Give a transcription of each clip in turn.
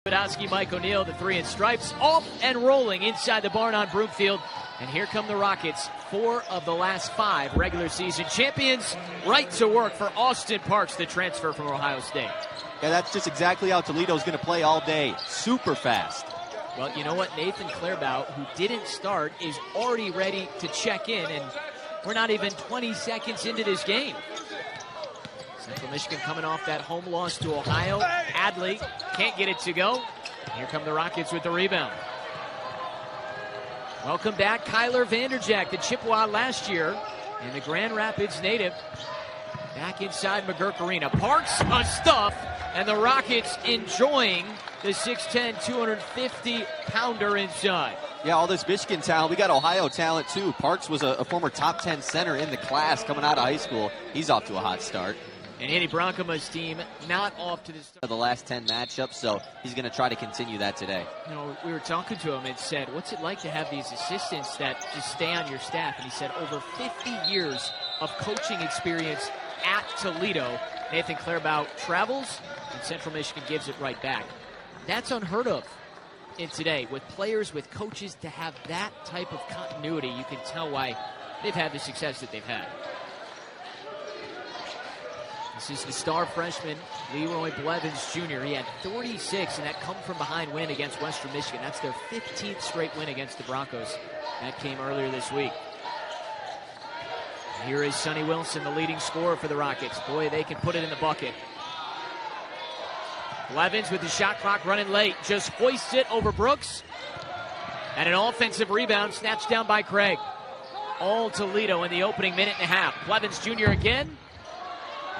Podolsky, Mike O'Neill, the 3 in stripes, off and rolling inside the barn on Broomfield. And here come the Rockets, 4 of the last 5 regular season champions. Right to work for Austin Parks, the transfer from Ohio State. Yeah, that's just exactly how Toledo's going to play all day. Super fast. Well, you know what? Nathan Clairbout, who didn't start, is already ready to check in, and we're not even 20 seconds into this game. Central Michigan coming off that home loss to Ohio. Adley can't get it to go. Here come the Rockets with the rebound. Welcome back, Kyler VanderJagt, the Chippewa last year, and the Grand Rapids native back inside McGurk Arena. Parks a stuff, and the Rockets enjoying the 6'10", 250-pounder inside. Yeah, all this Michigan talent. We got Ohio talent, too. Parks was a former top 10 center in the class coming out of high school. He's off to a hot start. And Andy Bronkema's team not off to the start. The last 10 matchups, so he's going to try to continue that today. You know, we were talking to him and said, what's it like to have these assistants that just stay on your staff? And he said, over 50 years of coaching experience at Toledo. Nathan Clairbout travels, and Central Michigan gives it right back. That's unheard of in today. With players, with coaches, to have that type of continuity, you can tell why they've had the success that they've had. This is the star freshman, Leroy Blevins Jr. He had 36 in that come-from-behind win against Western Michigan. That's their 15th straight win against the Broncos. That came earlier this week. Here is Sonny Wilson, the leading scorer for the Rockets. Boy, they can put it in the bucket. Blevins with the shot clock running late. Just hoists it over Brooks. And an offensive rebound snatched down by Craig. All Toledo in the opening minute and a half. Blevins Jr. again.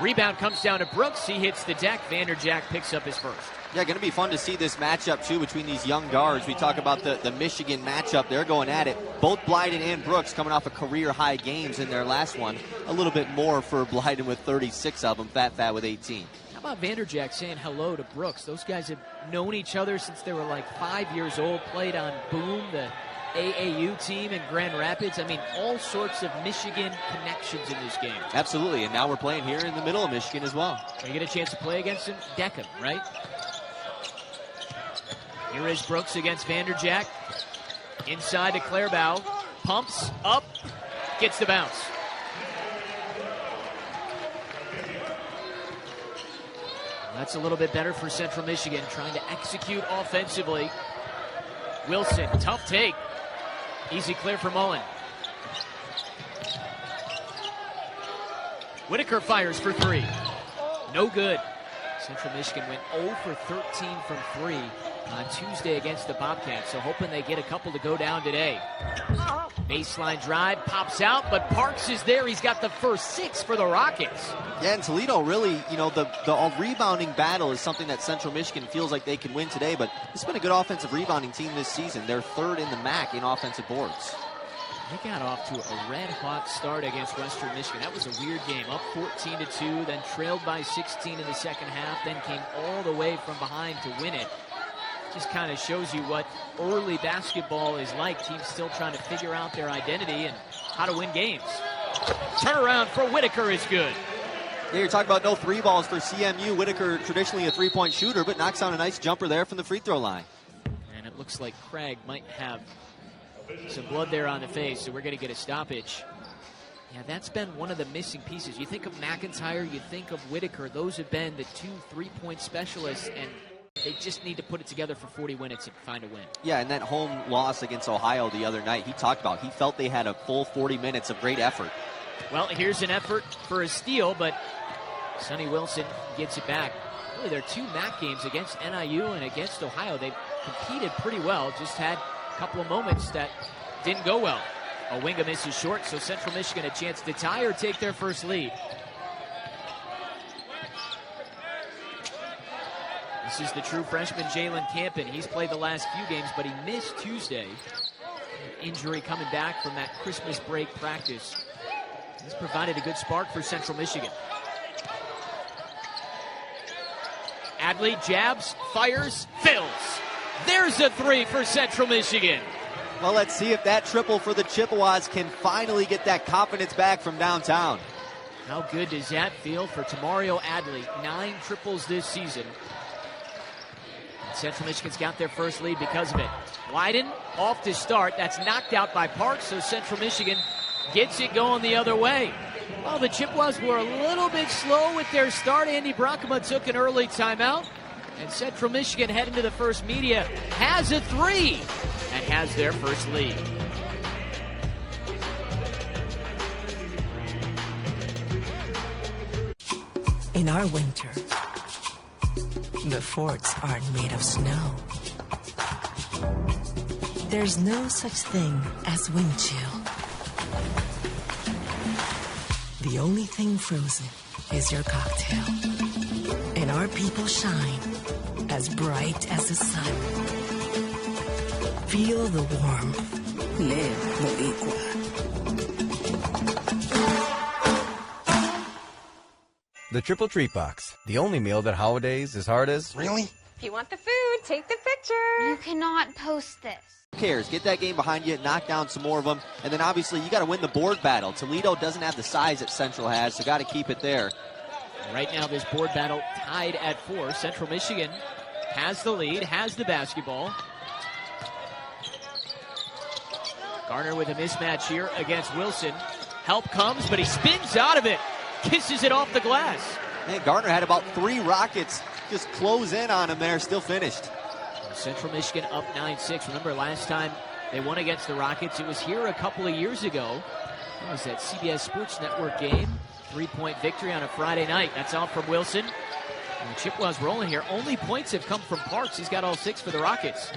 Rebound comes down to Brooks. He hits the deck. VanderJagt picks up his first. Yeah, going to be fun to see this matchup, too, between these young guards. We talk about the Michigan matchup. They're going at it. Both Blyden and Brooks coming off of career-high games in their last one. A little bit more for Blyden with 36 of them. Fat with 18. How about VanderJagt saying hello to Brooks? Those guys have known each other since they were like 5 years old. Played on Boom, the AAU team in Grand Rapids. I mean, all sorts of Michigan connections in this game. Absolutely, and now we're playing here in the middle of Michigan as well. When you get a chance to play against him, deck him, right? Here is Brooks against VanderJagt. Inside to Clairbout. Pumps up, gets the bounce. That's a little bit better for Central Michigan, trying to execute offensively. Wilson, tough take. Easy clear for Mullen. Whitaker fires for 3. No good. Central Michigan went 0 for 13 from 3 on Tuesday against the Bobcats, so hoping they get a couple to go down today. Baseline drive, pops out, but Parks is there. He's got the first 6 for the Rockets. Yeah, and Toledo really, you know, the rebounding battle is something that Central Michigan feels like they can win today, but it's been a good offensive rebounding team this season. They're 3rd in the MAC in offensive boards. They got off to a red-hot start against Western Michigan. That was a weird game. Up 14-2, then trailed by 16 in the second half, then came all the way from behind to win it. Just kind of shows you what early basketball is like. Teams still trying to figure out their identity and how to win games. Turnaround for Whitaker is good. Yeah, you're talking about no 3 balls for CMU. Whitaker, traditionally a 3-point shooter, but knocks down a nice jumper there from the free throw line. And it looks like Craig might have some blood there on the face, so we're going to get a stoppage. Yeah, that's been one of the missing pieces. You think of McIntyre, you think of Whitaker. Those have been the 2 3-point specialists, and they just need to put it together for 40 minutes and find a win. Yeah, and that home loss against Ohio the other night, he talked about, he felt they had a full 40 minutes of great effort. Well, here's an effort for a steal, but Sonny Wilson gets it back. Really, their 2 MAC games against NIU and against Ohio, they've competed pretty well, just had a couple of moments that didn't go well. Owinga misses short, so Central Michigan a chance to tie or take their first lead. This is the true freshman Jalen Campen. He's played the last few games, but he missed Tuesday. Injury coming back from that Christmas break practice. He's provided a good spark for Central Michigan. Adley jabs, fires, fills. There's a 3 for Central Michigan. Well, let's see if that triple for the Chippewas can finally get that confidence back from downtown. How good does that feel for Tamario Adley? 9 triples this season. Central Michigan's got their first lead because of it. Blyden off to start. That's knocked out by Parks, so Central Michigan gets it going the other way. Well, the Chippewas were a little bit slow with their start. Andy Brockema took an early timeout. And Central Michigan heading to the first media has a three and has their first lead. In our winter, the forts aren't made of snow. There's no such thing as wind chill. The only thing frozen is your cocktail. And our people shine as bright as the sun. Feel the warmth. Live Boricua. The Triple Treat Box, the only meal that holidays as hard as... Really? If you want the food, take the picture. You cannot post this. Who cares? Get that game behind you, knock down some more of them, and then obviously you got to win the board battle. Toledo doesn't have the size that Central has, so got to keep it there. Right now, this board battle tied at 4. Central Michigan has the lead, has the basketball. Garner with a mismatch here against Wilson. Help comes, but he spins out of it. Kisses it off the glass. Man, Garner had about 3 Rockets just close in on him there, still finished. Central Michigan up 9-6. Remember last time they won against the Rockets, it was here a couple of years ago. It was that CBS Sports Network game. 3-point victory on a Friday night. That's out from Wilson. And the Chippewas rolling here. Only points have come from Parks. He's got all 6 for the Rockets.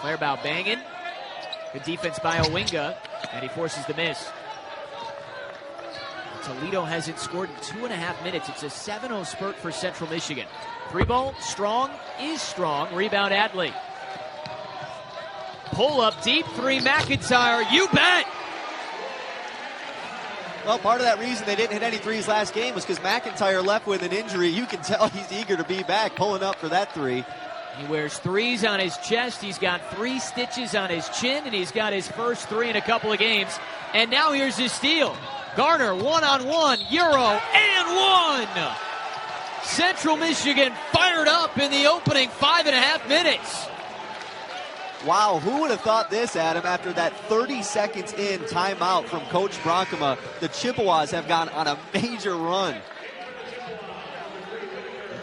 Clairbout banging. Good defense by Owinga, and he forces the miss. Toledo hasn't scored in 2.5 minutes. It's a 7-0 spurt for Central Michigan. 3-ball, strong is strong. Rebound Adley. Pull up deep 3, McIntyre. You bet! Well, part of that reason they didn't hit any threes last game was because McIntyre left with an injury. You can tell he's eager to be back, pulling up for that 3. He wears 3s on his chest. He's got 3 stitches on his chin, and he's got his first 3 in a couple of games. And now here's his steal. Garner, one-on-one, Euro, and 1! Central Michigan fired up in the opening 5.5 minutes. Wow, who would have thought this, Adam, after that 30 seconds in timeout from Coach Brockema, the Chippewas have gone on a major run.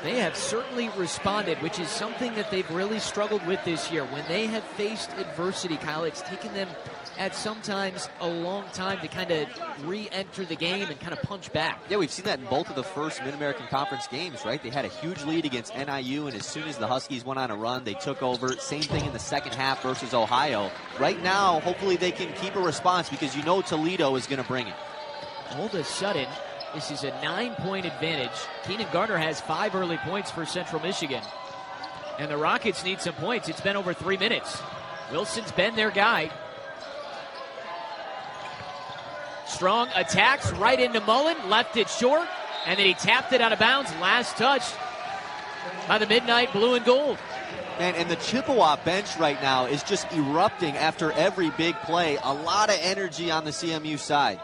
They have certainly responded, which is something that they've really struggled with this year. When they have faced adversity, Kyle, it's taken them at sometimes a long time to kind of re-enter the game and kind of punch back. Yeah, we've seen that in both of the first Mid-American Conference games, right? They had a huge lead against NIU, and as soon as the Huskies went on a run, they took over. Same thing in the second half versus Ohio. Right now, hopefully they can keep a response because you know Toledo is going to bring it. All of a sudden, this is a 9-point advantage. Keenan Garner has 5 early points for Central Michigan. And the Rockets need some points. It's been over 3 minutes. Wilson's been their guy. Strong attacks right into Mullen, left it short, and then he tapped it out of bounds. Last touch by the Midnight Blue and Gold. And the Chippewa bench right now is just erupting after every big play. A lot of energy on the CMU side.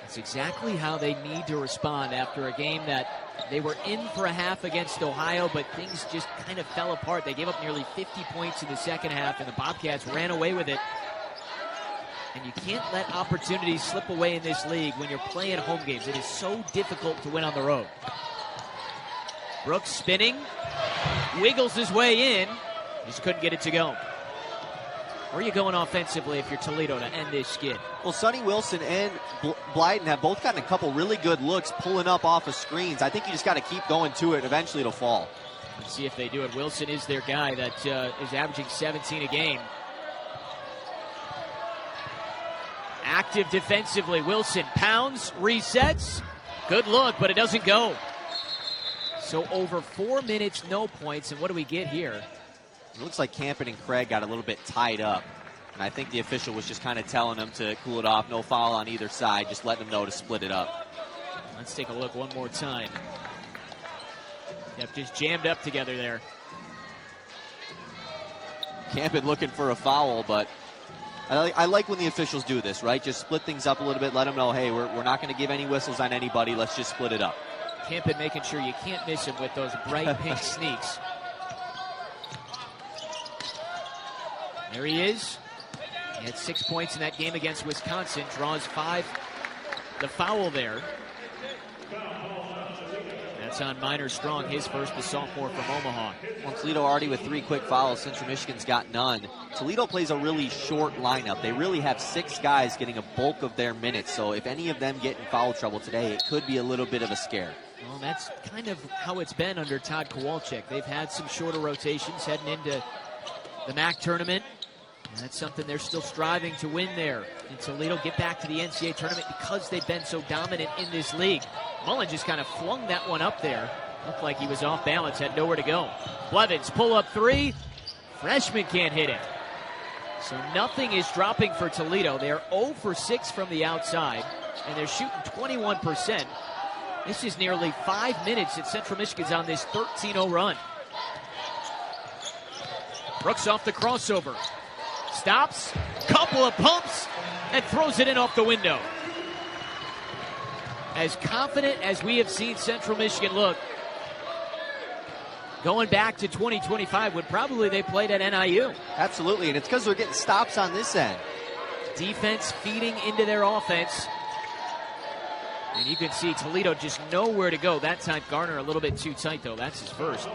That's exactly how they need to respond after a game that they were in for a half against Ohio, but things just kind of fell apart. They gave up nearly 50 points in the second half, and the Bobcats ran away with it. And you can't let opportunities slip away in this league when you're playing home games. It is so difficult to win on the road. Brooks spinning, wiggles his way in, just couldn't get it to go. Where are you going offensively if you're Toledo to end this skid? Well, Sonny Wilson and Blyden have both gotten a couple really good looks pulling up off of screens. I think you just got to keep going to it. Eventually it'll fall. Let's see if they do it. Wilson is their guy that is averaging 17 a game. Active defensively. Wilson pounds, resets. Good look, but it doesn't go. So over 4 minutes, no points. And what do we get here? It looks like Campen and Craig got a little bit tied up. And I think the official was just kind of telling them to cool it off. No foul on either side. Just letting them know to split it up. Let's take a look one more time. Yep, just jammed up together there. Campen looking for a foul, but I like when the officials do this, right? Just split things up a little bit, let them know, hey, we're not going to give any whistles on anybody. Let's just split it up. Kempen making sure you can't miss him with those bright pink sneaks. There he is. He had 6 points in that game against Wisconsin. Draws 5. The foul there. That's on Minor Strong, his first, the sophomore from Omaha. Well, Toledo already with 3 quick fouls. Central Michigan's got none. Toledo plays a really short lineup. They really have 6 guys getting a bulk of their minutes. So if any of them get in foul trouble today, it could be a little bit of a scare. Well, that's kind of how it's been under Todd Kowalczyk. They've had some shorter rotations heading into the MAC tournament. And that's something they're still striving to win there. And Toledo get back to the NCAA tournament because they've been so dominant in this league. Mullen just kind of flung that one up there. Looked like he was off balance, had nowhere to go. Blevins pull up 3. Freshman can't hit it. So nothing is dropping for Toledo. They are 0 for 6 from the outside, and they're shooting 21%. This is nearly 5 minutes that Central Michigan's on this 13-0 run. Brooks off the crossover. Stops, couple of pumps, and throws it in off the window. As confident as we have seen Central Michigan look, going back to 2025 when probably they played at NIU. Absolutely, and it's because they're getting stops on this end. Defense feeding into their offense. And you can see Toledo just nowhere to go. That time Garner a little bit too tight, though. That's his first.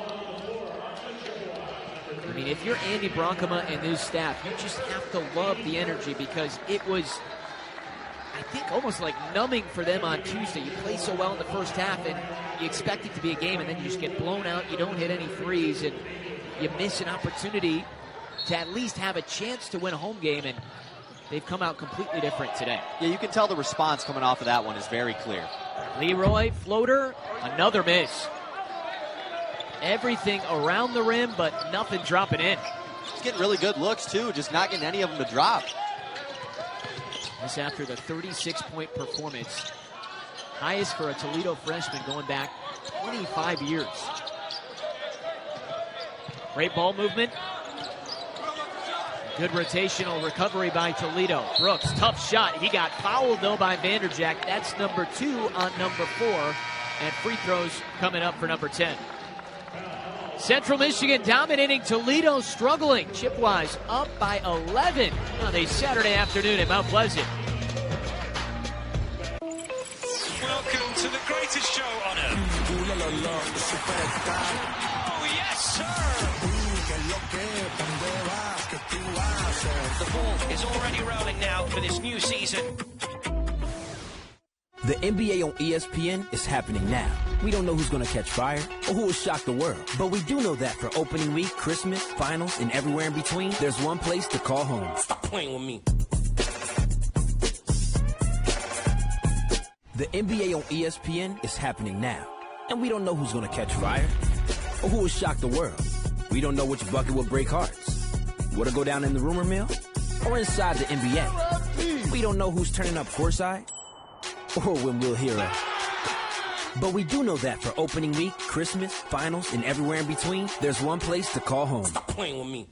I mean, if you're Andy Bronkema and his staff, you just have to love the energy because it was, I think, almost like numbing for them on Tuesday. You play so well in the first half, and you expect it to be a game, and then you just get blown out. You don't hit any threes, and you miss an opportunity to at least have a chance to win a home game, and they've come out completely different today. Yeah, you can tell the response coming off of that one is very clear. Leroy, floater, another miss. Everything around the rim, but nothing dropping in. He's getting really good looks, too, just not getting any of them to drop. This after the 36-point performance. Highest for a Toledo freshman going back 25 years. Great ball movement. Good rotational recovery by Toledo. Brooks, tough shot. He got fouled, though, by VanderJagt. That's number 2 on number 4. And free throws coming up for number 10. Central Michigan dominating, Toledo struggling. Chipwise up by 11 on a Saturday afternoon at Mount Pleasant. Welcome to the greatest show on earth. Oh, yes, sir. The ball is already rolling now for this new season. The NBA on ESPN is happening now. We don't know who's going to catch fire or who will shock the world. But we do know that for opening week, Christmas, finals, and everywhere in between, there's one place to call home. Stop playing with me. The NBA on ESPN is happening now. And we don't know who's going to catch fire or who will shock the world. We don't know which bucket will break hearts. What'll go down in the rumor mill or inside the NBA. We don't know who's turning up courtside or when we'll hear it. But we do know that for opening week, Christmas, finals, and everywhere in between, there's one place to call home. Stop playing with me.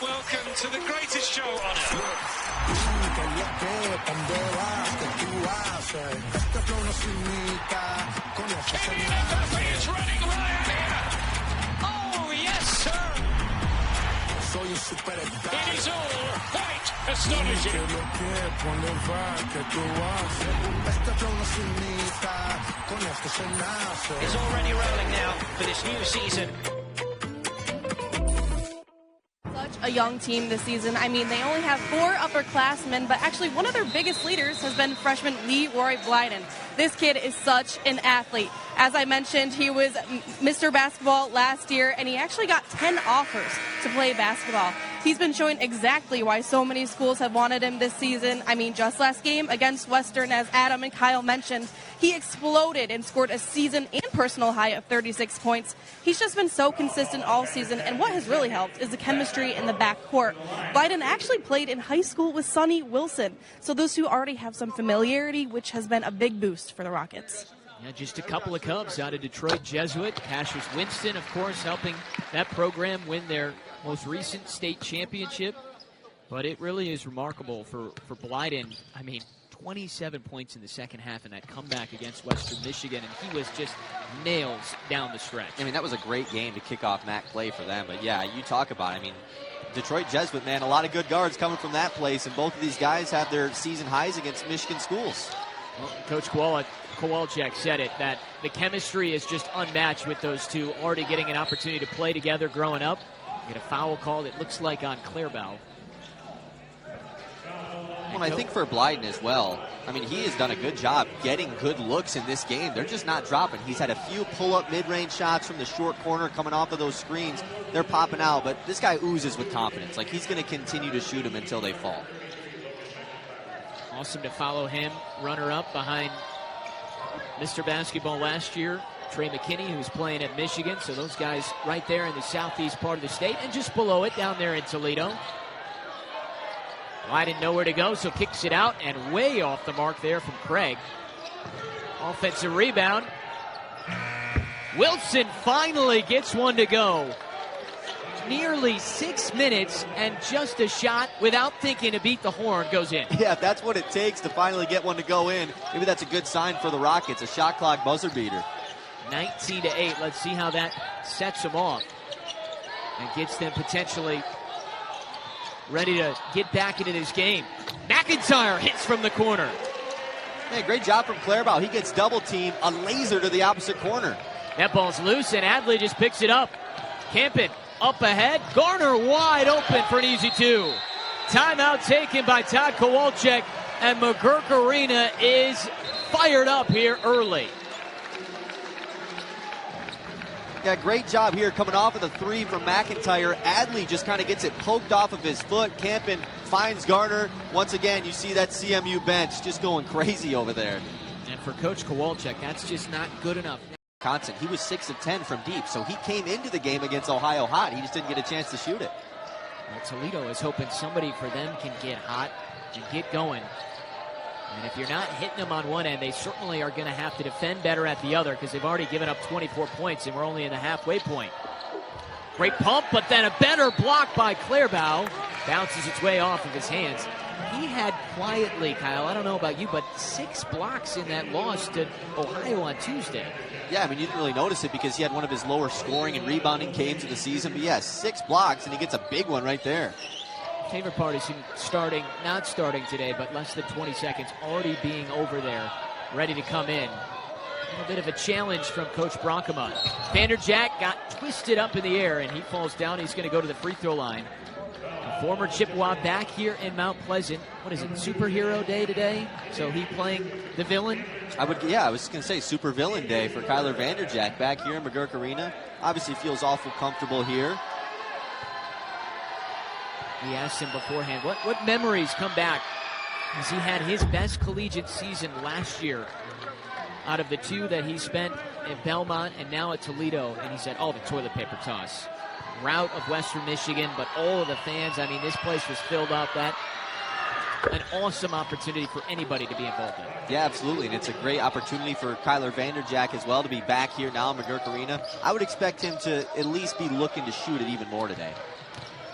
Welcome to the greatest show on earth. It's running right here. Oh, yes, sir. It is all quite astonishing. It's already rolling now for this new season. Such a young team this season. I mean, they only have 4 upperclassmen, but actually one of their biggest leaders has been freshman Leroy Blyden. This kid is such an athlete. As I mentioned, he was Mr. Basketball last year, and he actually got 10 offers to play basketball. He's been showing exactly why so many schools have wanted him this season. I mean, just last game against Western, as Adam and Kyle mentioned, he exploded and scored a season and personal high of 36 points. He's just been so consistent all season, and what has really helped is the chemistry in the backcourt. Blyden actually played in high school with Sonny Wilson, so those two already have some familiarity, which has been a big boost for the Rockets. Yeah, just a couple of Cubs out of Detroit Jesuit. Cassius Winston, of course, helping that program win their most recent state championship. But it really is remarkable for Blyden. I mean, 27 points in the second half in that comeback against Western Michigan, and he was just nails down the stretch. I mean, that was a great game to kick off MAC play for them. But, yeah, you talk about it. I mean, Detroit Jesuit, man, a lot of good guards coming from that place, and both of these guys have their season highs against Michigan schools. Well, Coach Kowalczyk said it, that the chemistry is just unmatched with those two, already getting an opportunity to play together growing up. Get a foul call, it looks like, on Clairbout. Well, I think for Blyden as well, I mean, he has done a good job getting good looks in this game. They're just not dropping. He's had a few pull-up mid-range shots from the short corner coming off of those screens. They're popping out, but this guy oozes with confidence. Like, he's going to continue to shoot them until they fall. Awesome to follow him, runner-up behind Mr. Basketball last year, Trey McKinney, who's playing at Michigan. So those guys right there in the southeast part of the state, and just below it down there in Toledo. Blyden nowhere to go, so kicks it out, and way off the mark there from Craig. Offensive rebound. Wilson finally gets one to go. Nearly 6 minutes, and just a shot without thinking to beat the horn goes in. Yeah, if that's what it takes to finally get one to go in, maybe that's a good sign for the Rockets, a shot clock buzzer beater. 19-8. Let's see how that sets them off and gets them potentially ready to get back into this game. McIntyre hits from the corner. Hey, great job from Clairbout. He gets double teamed, a laser to the opposite corner. That ball's loose, and Adley just picks it up. Campen up ahead. Garner wide open for an easy two. Timeout taken by Todd Kowalczyk, and McGurk Arena is fired up here early. Yeah, great job here coming off of the three from McIntyre. Adley just kind of gets it poked off of his foot. Campen finds Garner. Once again, you see that CMU bench just going crazy over there. And for Coach Kowalczyk, that's just not good enough. Wisconsin, he was 6 of 10 from deep, so he came into the game against Ohio hot. He just didn't get a chance to shoot it. Well, Toledo is hoping somebody for them can get hot and get going. And if you're not hitting them on one end, they certainly are going to have to defend better at the other, because they've already given up 24 points, and we're only in the halfway point. Great pump, but then a better block by Clairbout. Bounces its way off of his hands. He had quietly, Kyle, I don't know about you, but 6 blocks in that loss to Ohio on Tuesday. Yeah, I mean, you didn't really notice it because he had one of his lower scoring and rebounding games of the season. But yeah, 6 blocks, and he gets a big one right there. Favorite part is him not starting today, but less than 20 seconds, already being over there, ready to come in. A bit of a challenge from Coach Bronkema. VanderJagt got twisted up in the air, and he falls down. He's going to go to the free throw line. A former Chippewa back here in Mount Pleasant. What is it, Superhero Day today? So he playing the villain? I was going to say super villain day for Kyler VanderJagt back here in McGurk Arena. Obviously feels awful comfortable here. We asked him beforehand, what memories come back? As he had his best collegiate season last year out of the 2 that he spent at Belmont and now at Toledo. And he said, the toilet paper toss. Route of Western Michigan, but all of the fans, I mean, this place was filled up. That an awesome opportunity for anybody to be involved in. Yeah, absolutely, and it's a great opportunity for Kyler VanderJagt as well to be back here now in McGurk Arena. I would expect him to at least be looking to shoot it even more today.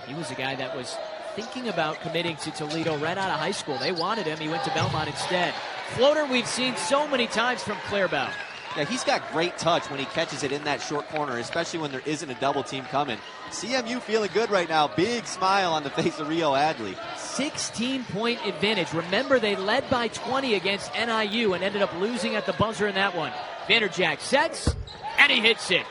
He was a guy that was thinking about committing to Toledo right out of high school. They wanted him. He went to Belmont instead. Floater we've seen so many times from Clairbout. Yeah, he's got great touch when he catches it in that short corner, especially when there isn't a double team coming. CMU feeling good right now. Big smile on the face of Rio Adley. 16-point advantage. Remember, they led by 20 against NIU and ended up losing at the buzzer in that one. VanderJagt sets, and he hits it.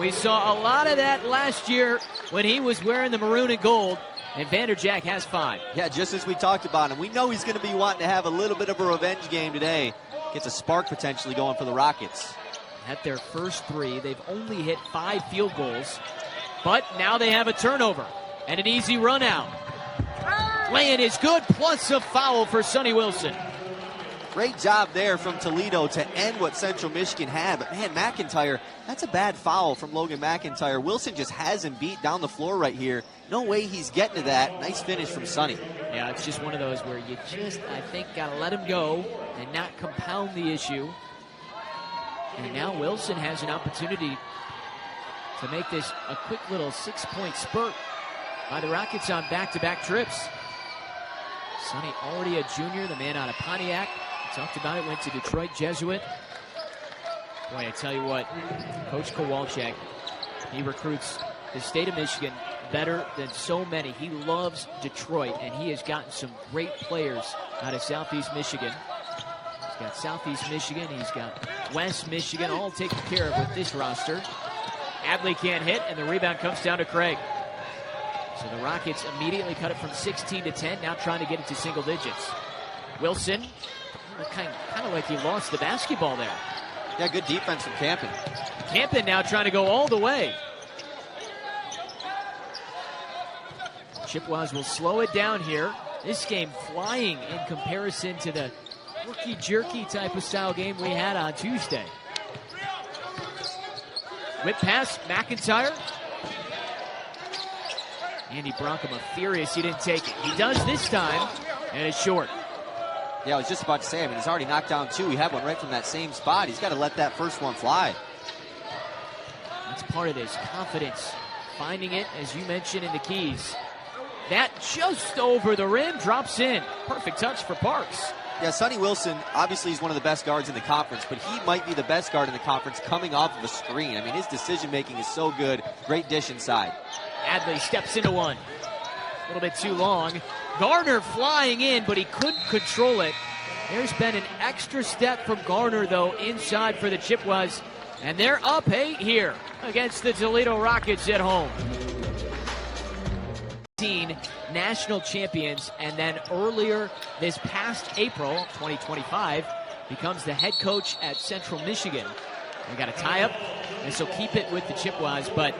We saw a lot of that last year when he was wearing the maroon and gold, and VanderJagt has 5. Yeah, just as we talked about him. We know he's going to be wanting to have a little bit of a revenge game today. Gets a spark potentially going for the Rockets. At their first 3, they've only hit 5 field goals, but now they have a turnover and an easy run out. Laying is good, plus a foul for Sonny Wilson. Great job there from Toledo to end what Central Michigan had. But, man, McIntyre, that's a bad foul from Logan McIntyre. Wilson just has him beat down the floor right here. No way he's getting to that. Nice finish from Sonny. Yeah, it's just one of those where you just, I think, got to let him go and not compound the issue. And now Wilson has an opportunity to make this a quick little 6-point spurt by the Rockets on back-to-back trips. Sonny already a junior, the man out of Pontiac. We talked about it, went to Detroit Jesuit. Boy, I tell you what, Coach Kowalczyk, he recruits the state of Michigan better than so many. He loves Detroit, and he has gotten some great players out of Southeast Michigan. He's got Southeast Michigan, he's got West Michigan, all taken care of with this roster. Adley can't hit, and the rebound comes down to Craig. So the Rockets immediately cut it from 16 to 10, now trying to get it to single digits. Wilson, kind of like he lost the basketball there. Yeah, good defense from Campen. Campen now trying to go all the way. Chippewas will slow it down here. This game flying in comparison to the herky-jerky type of style game we had on Tuesday. Whip pass, McIntyre. Andy Bronkema furious he didn't take it. He does this time, and it's short. Yeah, I was just about to say, he's already knocked down 2. He had one right from that same spot. He's got to let that first one fly. That's part of his confidence. Finding it, as you mentioned, in the keys. That just over the rim, drops in. Perfect touch for Parks. Yeah, Sonny Wilson, obviously he's one of the best guards in the conference, but he might be the best guard in the conference coming off of a screen. His decision-making is so good. Great dish inside. Adley steps into one. A little bit too long. Garner flying in, but he couldn't control it. There's been an extra step from Garner, though, inside for the Chippewas. And they're up 8 here against the Toledo Rockets at home. National champions, and then earlier this past April 2025 becomes the head coach at Central Michigan. They got a tie-up, and so keep it with the Chippewas, but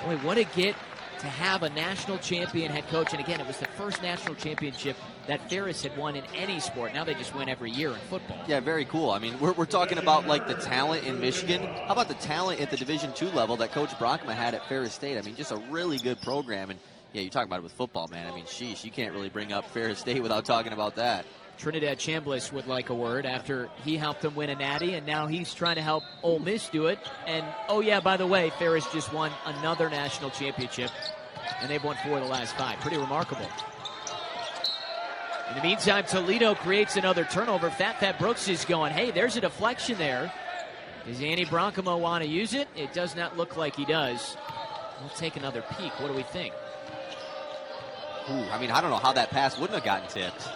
boy, what a get to have a national champion head coach. And again, it was the first national championship that Ferris had won in any sport. Now they just win every year in football. Yeah, very cool. We're talking about like the talent in Michigan. How about the talent at the Division II level that Coach Bronkema had at Ferris State? Just a really good program. And yeah, you talk about it with football, man. Sheesh, you can't really bring up Ferris State without talking about that. Trinidad Chambliss would like a word after he helped them win a natty, and now he's trying to help Ole Miss do it. And, oh yeah, by the way, Ferris just won another national championship, and they've won 4 of the last 5. Pretty remarkable. In the meantime, Toledo creates another turnover. Fat Brooks is going, hey, there's a deflection there. Does Andy Bronkema want to use it? It does not look like he does. We'll take another peek. What do we think? Ooh, I don't know how that pass wouldn't have gotten tipped.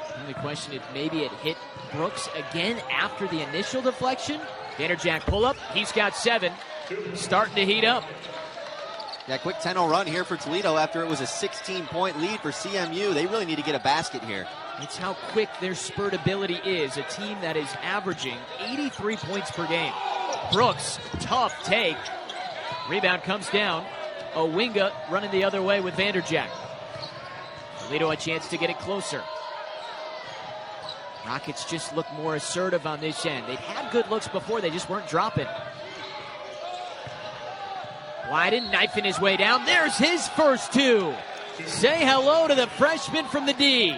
The only question is maybe it hit Brooks again after the initial deflection. VanderJagt pull up. He's got 7. Starting to heat up. Yeah, quick 10-0 run here for Toledo after it was a 16-point lead for CMU. They really need to get a basket here. It's how quick their spurt ability is. A team that is averaging 83 points per game. Brooks, tough take. Rebound comes down. Owinga running the other way with VanderJagt. Toledo a chance to get it closer. Rockets just look more assertive on this end. They've had good looks before, they just weren't dropping. Wyden knifing his way down. There's his first 2. Say hello to the freshman from the D.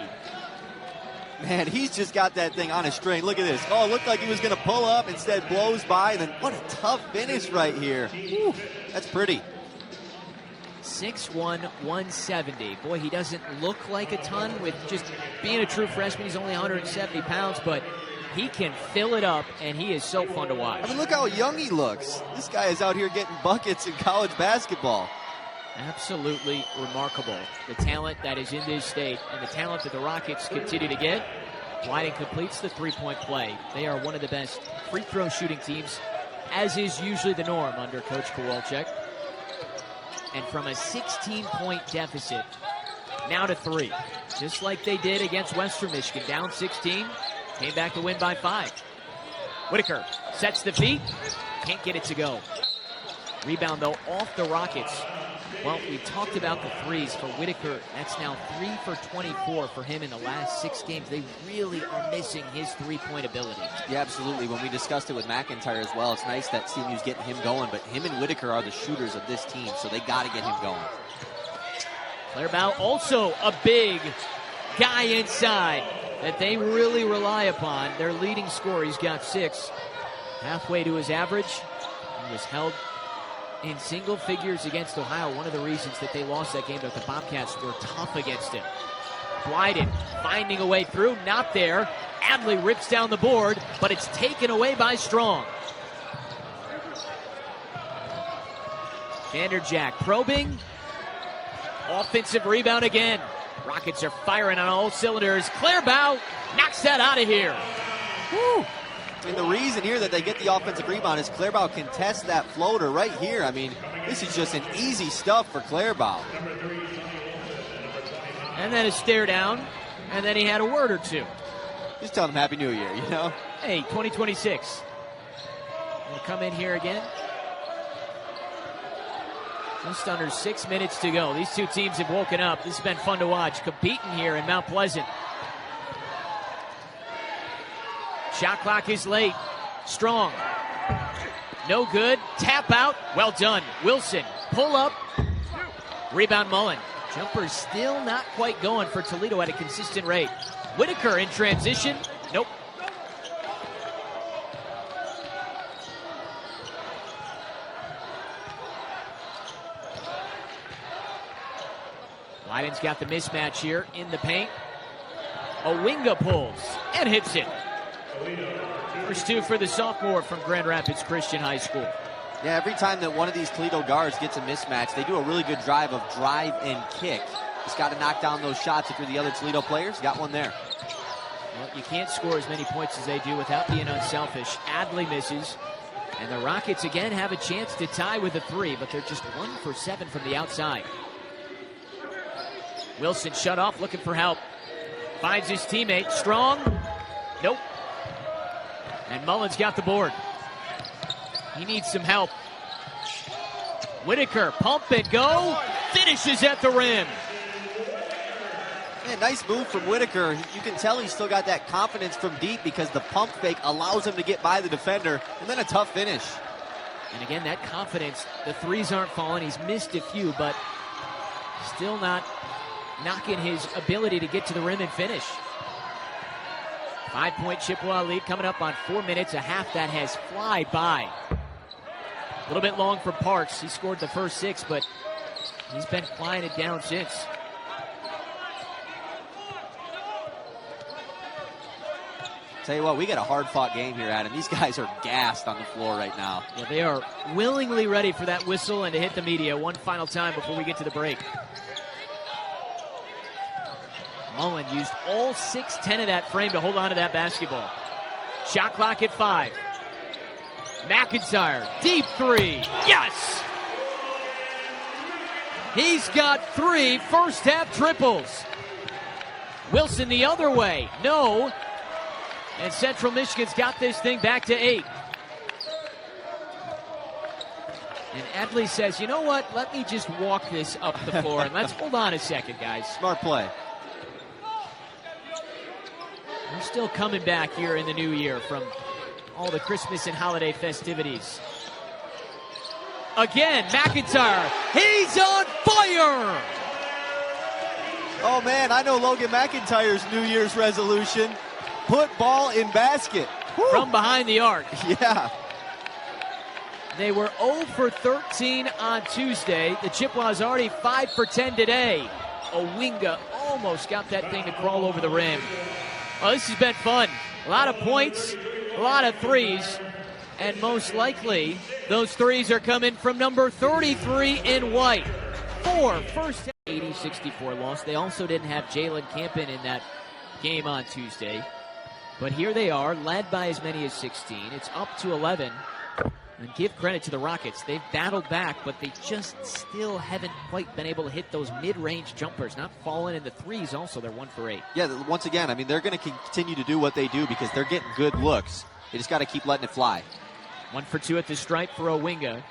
Man, he's just got that thing on a string. Look at this. Oh, it looked like he was going to pull up. Instead, blows by. And then what a tough finish right here. Whew, that's pretty. 6'1", 170. Boy, he doesn't look like a ton with just being a true freshman. He's only 170 pounds, but he can fill it up, and he is so fun to watch. Look how young he looks. This guy is out here getting buckets in college basketball. Absolutely remarkable. The talent that is in this state and the talent that the Rockets continue to get. Wyden completes the 3-point play. They are one of the best free throw shooting teams, as is usually the norm under Coach Kowalczyk. And from a 16-point deficit, now to 3. Just like they did against Western Michigan. Down 16, came back to win by 5. Whitaker sets the feet, can't get it to go. Rebound, though, off the Rockets. Well, we talked about the threes for Whitaker. That's now 3 for 24 for him in the last 6 games. They really are missing his 3-point ability. Yeah, absolutely. When we discussed it with McIntyre as well, it's nice that CMU's getting him going, but him and Whitaker are the shooters of this team, so they got to get him going. Clairbout also a big guy inside that they really rely upon. Their leading scorer, he's got 6. halfway to his average. He was held in single figures against Ohio. One of the reasons that they lost that game, that the Bobcats were tough against him. Blyden finding a way through, not there. Adley rips down the board, but it's taken away by Strong. VanderJagt probing. Offensive rebound again. Rockets are firing on all cylinders. Clairbout knocks that out of here. Woo. And the reason here that they get the offensive rebound is Clairbout contests that floater right here. I mean, this is just an easy stuff for Clairbout. And then a stare down, and then he had a word or two. Just tell him Happy New Year, you know? Hey, 2026. We'll come in here again. Just under 6 minutes to go. These two teams have woken up. This has been fun to watch. Competing here in Mount Pleasant. Shot clock is late. Strong. No good. Tap out. Well done. Wilson. Pull up. Rebound Mullen. Jumper still not quite going for Toledo at a consistent rate. Whitaker in transition. Nope. Blyden's got the mismatch here in the paint. Owinga pulls and hits it. First two for the sophomore from Grand Rapids Christian High School. Yeah, every time that one of these Toledo guards gets a mismatch, they do a really good drive and kick. Just got to knock down those shots if you're the other Toledo players. Got one there. Well, you can't score as many points as they do without being unselfish. Adley misses. And the Rockets again have a chance to tie with a three, but they're just 1 for 7 from the outside. Wilson shut off, looking for help. Finds his teammate. Strong. Nope. And Mullen's got the board. He needs some help. Whitaker, pump and go. Finishes at the rim. Yeah, nice move from Whitaker. You can tell he's still got that confidence from deep because the pump fake allows him to get by the defender, and then a tough finish. And again, that confidence, the threes aren't falling. He's missed a few, but still not knocking his ability to get to the rim and finish. 5-point Chippewa lead coming up on 4 minutes, a half that has fly by. A little bit long for Parks. He scored the first 6, but he's been flying it down since. Tell you what, we got a hard-fought game here, Adam. These guys are gassed on the floor right now. Yeah, they are willingly ready for that whistle and to hit the media one final time before we get to the break. Mullen used all 6'10" of that frame to hold on to that basketball. Shot clock at 5. McIntyre, deep three. Yes! He's got 3 first-half triples. Wilson the other way. No. And Central Michigan's got this thing back to 8. And Adley says, you know what? Let me just walk this up the floor and let's hold on a second, guys. Smart play. We're still coming back here in the new year from all the Christmas and holiday festivities. Again, McIntyre. He's on fire! Oh, man, I know Logan McIntyre's New Year's resolution. Put ball in basket. Woo. From behind the arc. Yeah. They were 0 for 13 on Tuesday. The Chippewas already 5 for 10 today. Owinga almost got that thing to crawl over the rim. Well, this has been fun. A lot of points, a lot of threes, and most likely those threes are coming from number 33 in white. 4 first 80-64 loss. They also didn't have Jalen Campen in that game on Tuesday. But here they are, led by as many as 16. It's up to 11. And give credit to the Rockets. They've battled back, but they just still haven't quite been able to hit those mid-range jumpers. Not falling in the threes also. They're 1 for 8. Yeah, once again, I mean, they're going to continue to do what they do because they're getting good looks. They just got to keep letting it fly. 1 for 2 at the stripe for Owinga.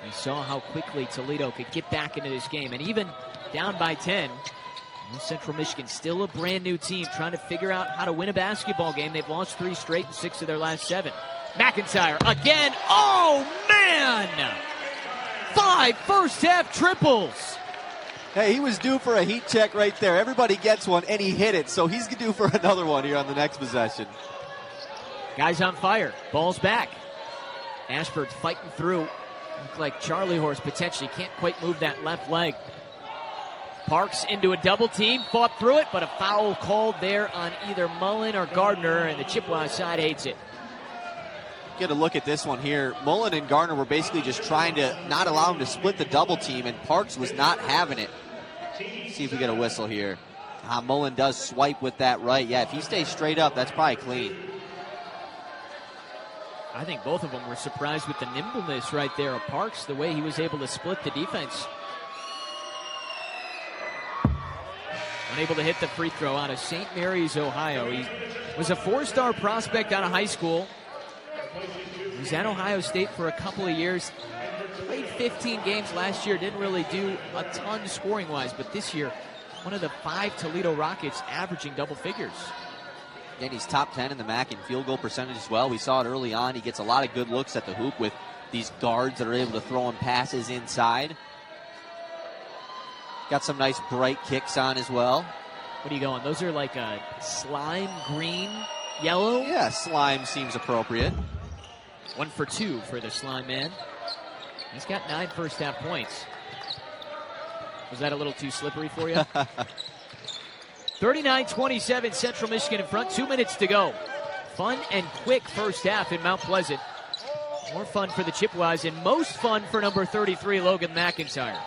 We saw how quickly Toledo could get back into this game. And even down by 10, Central Michigan still a brand new team trying to figure out how to win a basketball game. They've lost 3 straight and 6 of their last 7. McIntyre again. Oh, man! 5 first-half triples. Hey, he was due for a heat check right there. Everybody gets one, and he hit it, so he's due for another one here on the next possession. Guys on fire. Ball's back. Ashford's fighting through. Look like Charlie Horse potentially can't quite move that left leg. Parks into a double team, fought through it, but a foul called there on either Mullen or Gardner, and the Chippewa side hates it. Get a look at this one here. Mullen and Gardner were basically just trying to not allow him to split the double team, and Parks was not having it. Let's see if we get a whistle here. Mullen does swipe with that right. Yeah, if he stays straight up, that's probably clean. I think both of them were surprised with the nimbleness right there of Parks, the way he was able to split the defense. Unable to hit the free throw out of St. Mary's, Ohio. He was a 4-star prospect out of high school. He was at Ohio State for a couple of years. Played 15 games last year. Didn't really do a ton scoring-wise, but this year, one of the 5 Toledo Rockets averaging double figures. And he's top 10 in the MAC in field goal percentage as well. We saw it early on. He gets a lot of good looks at the hoop with these guards that are able to throw him passes inside. Got some nice bright kicks on as well. What are you going? Those are like a slime green, yellow? Yeah, slime seems appropriate. 1 for 2 for the slime man. He's got 9 first half points. Was that a little too slippery for you? 39-27, Central Michigan in front. 2 minutes to go. Fun and quick first half in Mount Pleasant. More fun for the Chippewas and most fun for number 33, Logan McIntyre.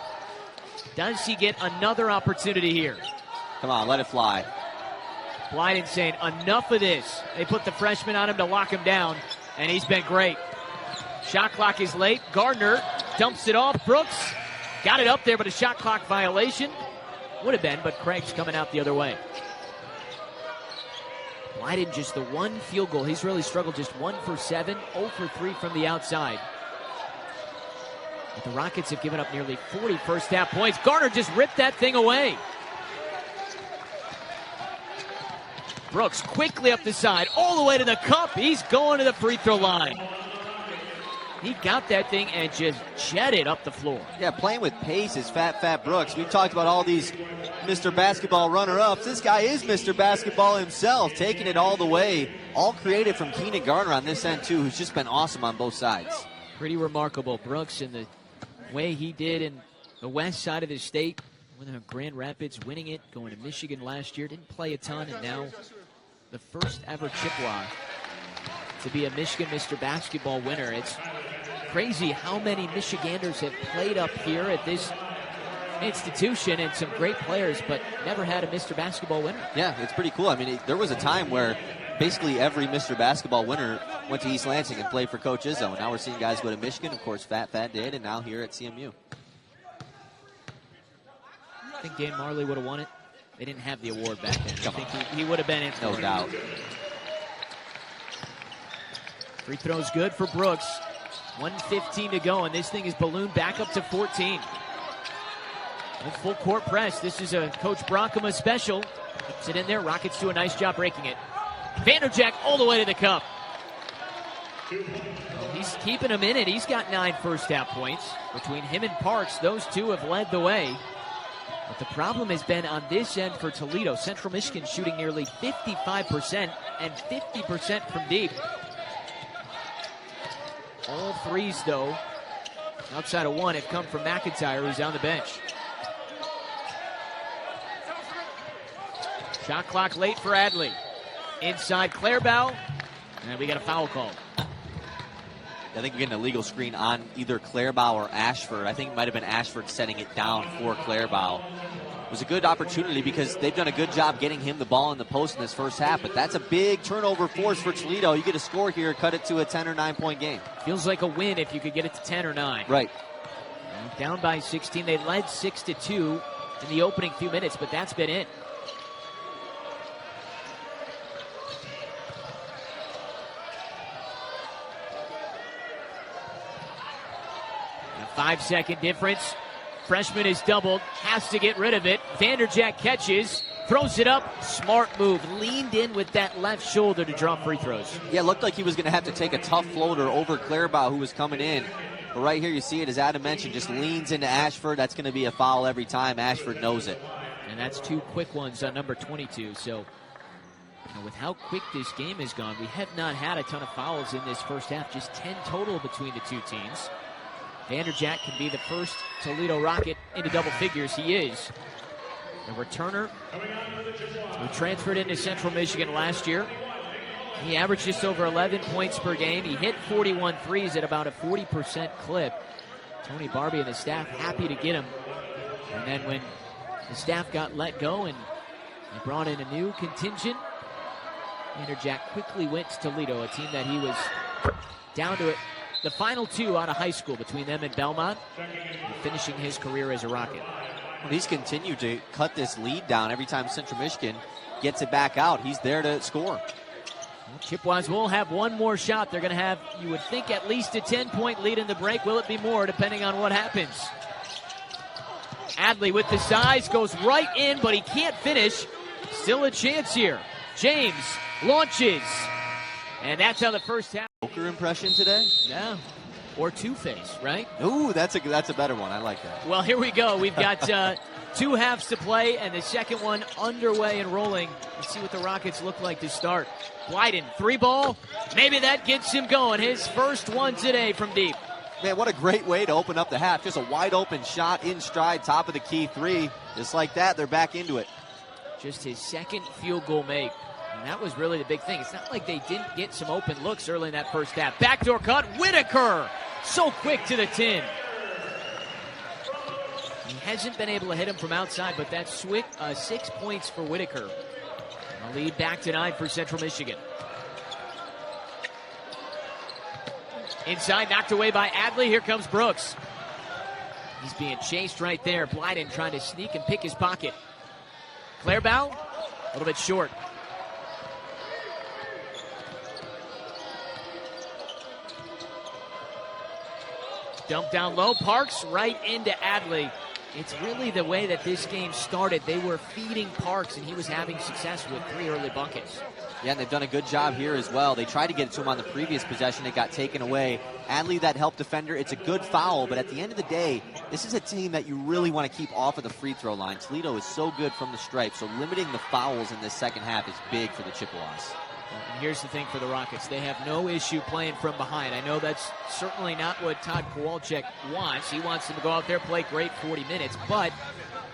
Does he get another opportunity here? Come on, let it fly. Blyden saying, enough of this. They put the freshman on him to lock him down, and he's been great. Shot clock is late. Gardner dumps it off. Brooks got it up there, but a shot clock violation. Would have been, but Craig's coming out the other way. Blyden just the 1 field goal. He's really struggled, just 1 for 7, 0 for 3 from the outside. But the Rockets have given up nearly 40 first half points. Gardner just ripped that thing away. Brooks quickly up the side, all the way to the cup. He's going to the free throw line. He got that thing and just jetted up the floor. Yeah, playing with pace is Fat Brooks. We've talked about all these Mr. Basketball runner-ups. This guy is Mr. Basketball himself, taking it all the way. All created from Keenan Gardner on this end, too, who's just been awesome on both sides. Pretty remarkable. Brooks and the way he did in the west side of the state, with Grand Rapids winning it, going to Michigan last year. Didn't play a ton, and now the first ever Chippewa to be a Michigan Mr. Basketball winner. It's crazy how many Michiganders have played up here at this institution, and some great players, but never had a Mr. Basketball winner. Yeah, it's pretty cool. I mean, there was a time where basically every Mr. Basketball winner went to East Lansing and played for Coach Izzo. And now we're seeing guys go to Michigan. Of course, Fat did, and now here at CMU. I think Gabe Marley would have won it. They didn't have the award back then. I think he would have been in for it. No doubt. Free throw's good for Brooks. 1:15 to go, and this thing is ballooned back up to 14. A full court press. This is a Coach Brockema special. Keeps it in there. Rockets do a nice job breaking it. VanderJagt all the way to the cup. He's keeping him in it. He's got 9 first half points. Between him and Parks, those two have led the way. But the problem has been on this end for Toledo. Central Michigan shooting nearly 55% and 50% from deep. All threes, though, outside of 1, have come from McIntyre, who's on the bench. Shot clock late for Adley. Inside Clairbow, and we got a foul call. I think we're getting a legal screen on either Clairbow or Ashford. I think it might have been Ashford setting it down for Clairbow. It was a good opportunity because they've done a good job getting him the ball in the post in this first half, but that's a big turnover force for Toledo. You get a score here, cut it to a 10 or 9 point game. Feels like a win if you could get it to 10 or 9. Right. Down by 16. They led 6-2 in the opening few minutes, but that's been it. A 5-second difference. Freshman is doubled, has to get rid of it. VanderJagt catches, throws it up. Smart move, leaned in with that left shoulder to draw free throws. Yeah, it looked like he was going to have to take a tough floater over Clairbow, who was coming in. But right here you see it, as Adam mentioned, just leans into Ashford. That's going to be a foul every time. Ashford knows it. And that's 2 quick ones on number 22. So With how quick this game has gone, we have not had a ton of fouls in this first half, just 10 total between the two teams. VanderJagt can be the first Toledo Rocket into double figures. He is. The returner who transferred into Central Michigan last year. He averaged just over 11 points per game. He hit 41 threes at about a 40% clip. Tony Barbie and the staff happy to get him. And then when the staff got let go and they brought in a new contingent, VanderJagt quickly went to Toledo, a team that he was down to it. The final two out of high school between them and Belmont, and finishing his career as a Rocket. Well, he's continued to cut this lead down every time Central Michigan gets it back out. He's there to score. Well, Chippewas will have one more shot. They're going to have, you would think, at least a 10-point lead in the break. Will it be more, depending on what happens? Adley with the size goes right in, but he can't finish. Still a chance here. James launches. And that's how the first half. Joker impression today? Yeah. Or Two-Face, right? Ooh, that's a better one. I like that. Well, here we go. We've got 2 halves to play, and the second one underway and rolling. Let's see what the Rockets look like to start. Blyden, 3-ball. Maybe that gets him going. His first one today from deep. Man, what a great way to open up the half. Just a wide open shot in stride, top of the key 3. Just like that, they're back into it. Just his second field goal make. And that was really the big thing. It's not like they didn't get some open looks early in that first half. Backdoor cut, Whitaker. So quick to the tin. He hasn't been able to hit him from outside, but that's 6 points for Whitaker. A lead back to 9 for Central Michigan. Inside, knocked away by Adley. Here comes Brooks. He's being chased right there. Blyden trying to sneak and pick his pocket. Clairbout, a little bit short. Dump down low. Parks right into Adley. It's really the way that this game started. They were feeding Parks, and he was having success with 3 early buckets. Yeah, and they've done a good job here as well. They tried to get it to him on the previous possession. It got taken away. Adley, that help defender, it's a good foul, but at the end of the day, this is a team that you really want to keep off of the free throw line. Toledo is so good from the stripe, so limiting the fouls in this second half is big for the Chippewas. And here's the thing for the Rockets. They have no issue playing from behind. I know that's certainly not what Todd Kowalczyk wants. He wants them to go out there, play great 40 minutes, but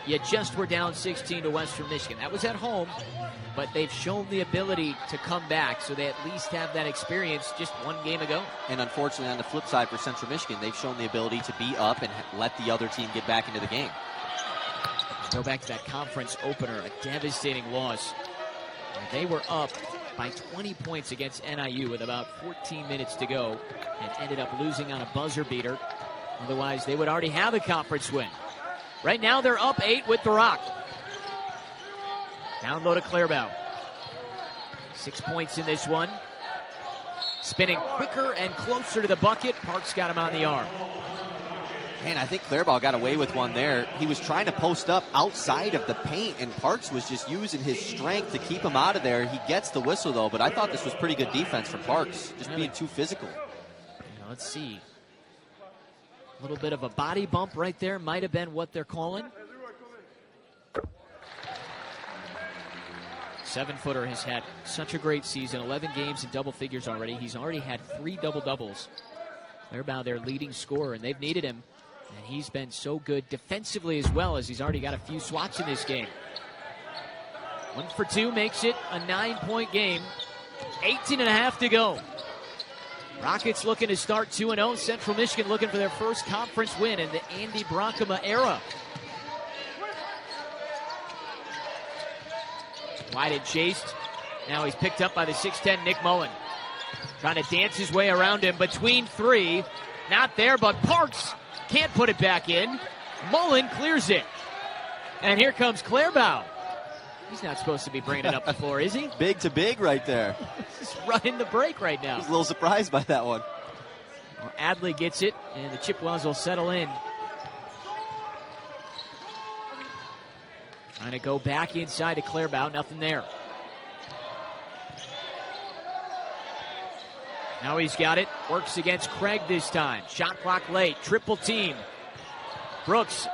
you just were down 16 to Western Michigan. That was at home, but they've shown the ability to come back, so they at least have that experience just one game ago. And unfortunately, on the flip side for Central Michigan, they've shown the ability to be up and let the other team get back into the game. Go back to that conference opener, a devastating loss. They were up by 20 points against NIU with about 14 minutes to go and ended up losing on a buzzer beater. Otherwise, they would already have a conference win. Right now, they're up 8 with the Rock. Down low to Clairbout. 6 points in this one. Spinning quicker and closer to the bucket. Parks got him on the arm. Man, I think Clairbout got away with one there. He was trying to post up outside of the paint, and Parks was just using his strength to keep him out of there. He gets the whistle, though, but I thought this was pretty good defense from Parks, just being too physical. Now, let's see. A little bit of a body bump right there might have been what they're calling. 7-footer has had such a great season, 11 games in double figures already. He's already had 3 double-doubles. Clairbout their leading scorer, and they've needed him. And he's been so good defensively as well, as he's already got a few swats in this game. 1 for 2 makes it a 9-point game. 18.5 to go. Rockets looking to start 2-0. Central Michigan looking for their first conference win in the Andy Bronkema era. Blyden chased. Now he's picked up by the 6'10 Nick Mullen. Trying to dance his way around him between 3. Not there, but Parks can't put it back in. Mullen clears it. And here comes Clairbout. He's not supposed to be bringing it up the floor, is he? Big to big right there. He's running the break right now. He's a little surprised by that one. Well, Adley gets it, and the Chippewas will settle in. Trying to go back inside to Clairbout. Nothing there. Now he's got it. Works against Craig this time. Shot clock late. Triple team. Brooks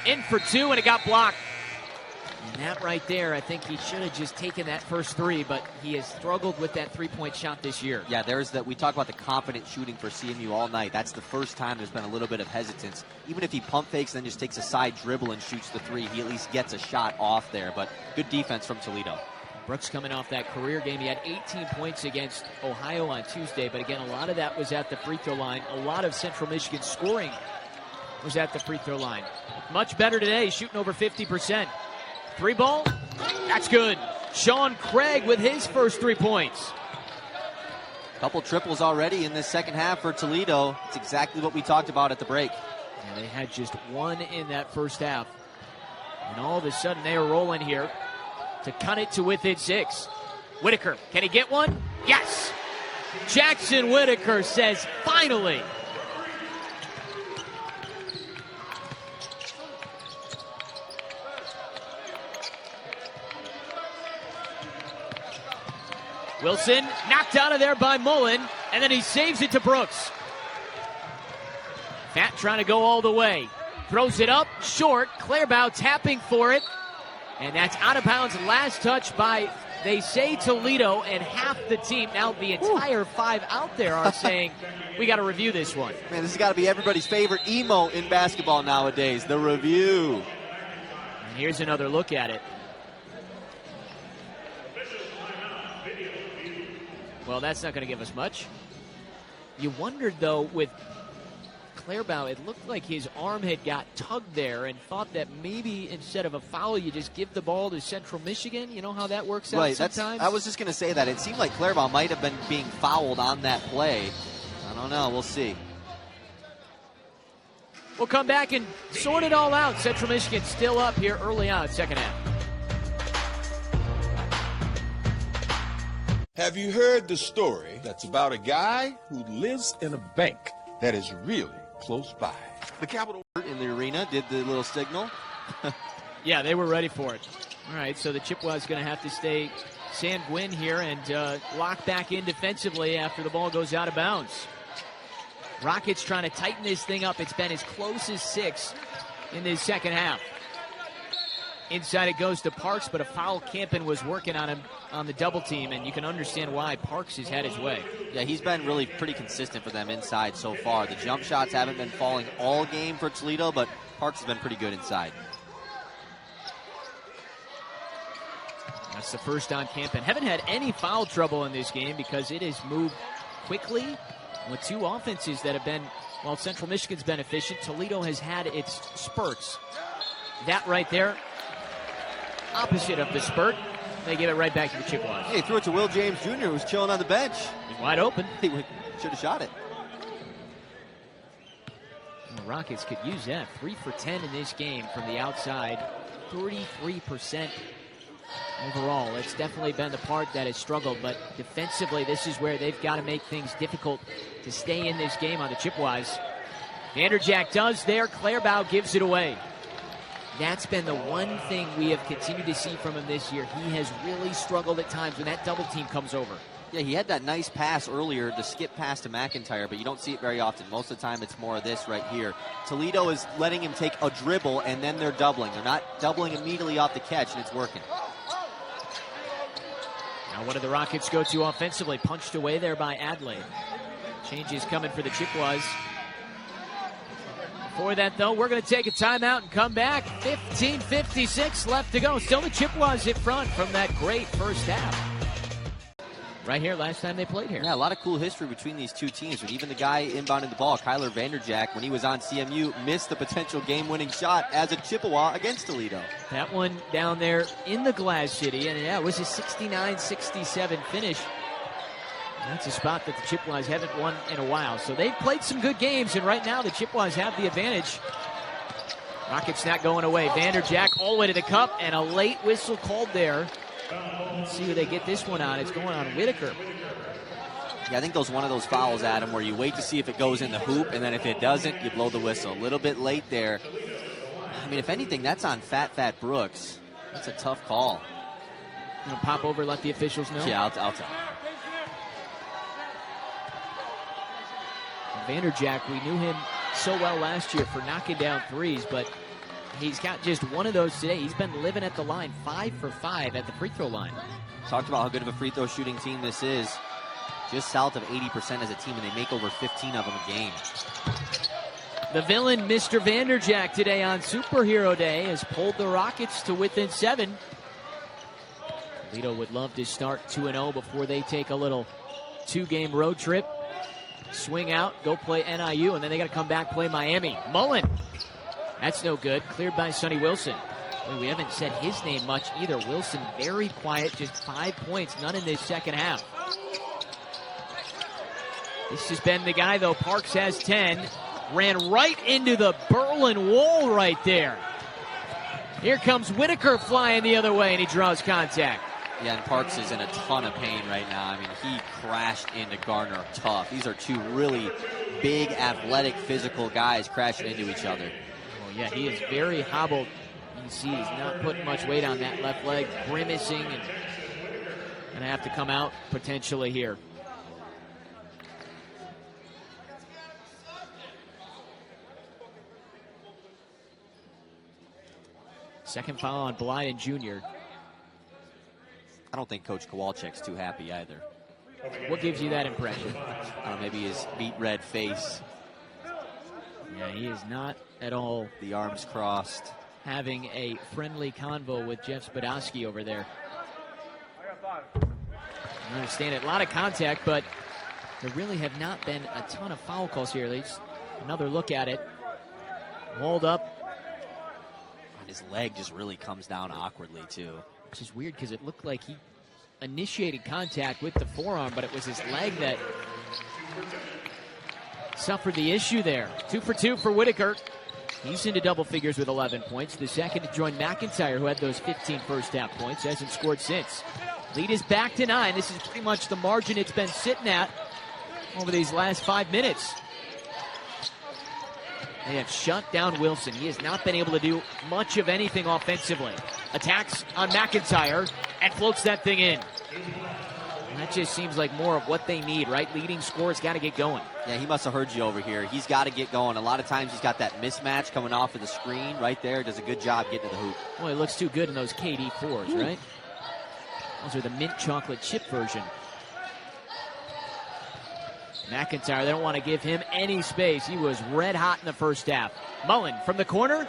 in for 2, and it got blocked. And that right there, I think he should have just taken that first three, but he has struggled with that three-point shot this year. Yeah, there's that. We talk about the confident shooting for CMU all night. That's the first time there's been a little bit of hesitance. Even if he pump fakes and then just takes a side dribble and shoots the three, he at least gets a shot off there. But good defense from Toledo. Brooks coming off that career game. He had 18 points against Ohio on Tuesday, but again, a lot of that was at the free throw line. A lot of Central Michigan scoring was at the free throw line. Much better today, shooting over 50%. Three ball, that's good. Sean Craig with his first 3 points. Couple triples already in this second half for Toledo. It's exactly what we talked about at the break. And they had just one in that first half. And all of a sudden they are rolling here to cut it to within 6. Whitaker, can he get one? Yes! Jackson Whitaker says, finally. Wilson knocked out of there by Mullen, and then he saves it to Brooks. Fat trying to go all the way. Throws it up, short. Clairbout tapping for it. And that's out of bounds. Last touch by, they say, Toledo, and half the team. Now the entire 5 out there are saying, we got to review this one. Man, this has got to be everybody's favorite emo in basketball nowadays, the review. And here's another look at it. Well, that's not going to give us much. You wondered, though, with Clairbout, it looked like his arm had got tugged there and thought that maybe instead of a foul, you just give the ball to Central Michigan. You know how that works out sometimes? I was just going to say that. It seemed like Clairbout might have been being fouled on that play. I don't know. We'll see. We'll come back and sort it all out. Central Michigan still up here early on, second half. Have you heard the story that's about a guy who lives in a bank that is really close by? The Capitol in the arena did the little signal. Yeah, they were ready for it. All right, so the Chippewas going to have to stay sanguine here and lock back in defensively after the ball goes out of bounds. Rockets trying to tighten this thing up. It's been as close as 6 in this second half. Inside it goes to Parks, but a foul. Campen was working on him on the double team, and you can understand why Parks has had his way. Yeah, he's been really pretty consistent for them inside so far. The jump shots haven't been falling all game for Toledo, but Parks has been pretty good inside. That's the first on Campen. Haven't had any foul trouble in this game because it has moved quickly with 2 offenses that have been, while Central Michigan's been efficient, Toledo has had its spurts. That right there, opposite of the spurt, they give it right back to the Chippewas. Hey, he threw it to Will James Jr., who was chilling on the bench. He's wide open. He should have shot it. And the Rockets could use that. 3 for 10 in this game from the outside. 33% overall. It's definitely been the part that has struggled, but defensively, this is where they've got to make things difficult to stay in this game on the Chippewas. VanderJagt does there. Clairbout gives it away. That's been the one thing we have continued to see from him this year. He has really struggled at times when that double team comes over. Yeah, he had that nice pass earlier, the skip pass to McIntyre, but you don't see it very often. Most of the time, it's more of this right here. Toledo is letting him take a dribble, and then they're doubling. They're not doubling immediately off the catch, and it's working. Now, what do the Rockets go to offensively? Punched away there by Adelaide. Changes coming for the Chippewas. Before that, though, we're going to take a timeout and come back. 15:56 left to go. Still the Chippewas in front from that great first half. Right here, last time they played here. Yeah, a lot of cool history between these two teams. But even the guy inbounding the ball, Kyler VanderJagt, when he was on CMU, missed the potential game-winning shot as a Chippewa against Toledo. That one down there in the Glass City, and yeah, it was a 69-67 finish. That's a spot that the Chippewas haven't won in a while. So they've played some good games, and right now the Chippewas have the advantage. Rockets not going away. VanderJagt all the way to the cup, and a late whistle called there. Let's see who they get this one on. It's going on Whitaker. Yeah, I think one of those fouls, Adam, where you wait to see if it goes in the hoop, and then if it doesn't, you blow the whistle. A little bit late there. I mean, if anything, that's on Fat Brooks. That's a tough call. You want to pop over, let the officials know? Yeah, I'll tell. VanderJagt, we knew him so well last year for knocking down threes, but he's got just one of those today. He's been living at the line, 5 for 5 at the free throw line. Talked about how good of a free throw shooting team this is. Just south of 80% as a team, and they make over 15 of them a game. The villain, Mr. VanderJagt, today on Superhero Day, has pulled the Rockets to within 7. Toledo would love to start 2-0 before they take a little 2-game road trip. Swing out, go play NIU, and then they got to come back, play Miami. Mullen, that's no good. Cleared by Sonny Wilson. Boy, we haven't said his name much either. Wilson, very quiet, just 5 points, none in this second half. This has been the guy, though. Parks has 10. Ran right into the Berlin wall right there. Here comes Whitaker flying the other way, and he draws contact. Yeah, and Parks is in a ton of pain right now. I mean, he crashed into Garner tough. These are two really big, athletic, physical guys crashing into each other. Oh, yeah, he is very hobbled. You can see he's not putting much weight on that left leg, grimacing, and going to have to come out potentially here. Second foul on Blyden Jr. I don't think Coach Kowalczyk's too happy either. What gives you that impression? Maybe his beet red face. Yeah, he is not at all. The arms crossed. Having a friendly convo with Jeff Spadowski over there. I understand it. A lot of contact, but there really have not been a ton of foul calls here. At least another look at it. Walled up. His leg just really comes down awkwardly, too. Which is weird because it looked like he initiated contact with the forearm, but it was his leg that suffered the issue there. 2 for 2 for Whitaker. He's into double figures with 11 points. The second to join McIntyre, who had those 15 first-half points, hasn't scored since. Lead is back to 9. This is pretty much the margin it's been sitting at over these last 5 minutes. They have shut down Wilson. He has not been able to do much of anything offensively. Attacks on McIntyre and floats that thing in. And that just seems like more of what they need, right? Leading scorer's got to get going. Yeah, he must have heard you over here. He's got to get going. A lot of times he's got that mismatch coming off of the screen right there. Does a good job getting to the hoop. Boy, it looks too good in those KD 4s, right? Those are the mint chocolate chip version. McIntyre, they don't want to give him any space. He was red hot in the first half. Mullen from the corner.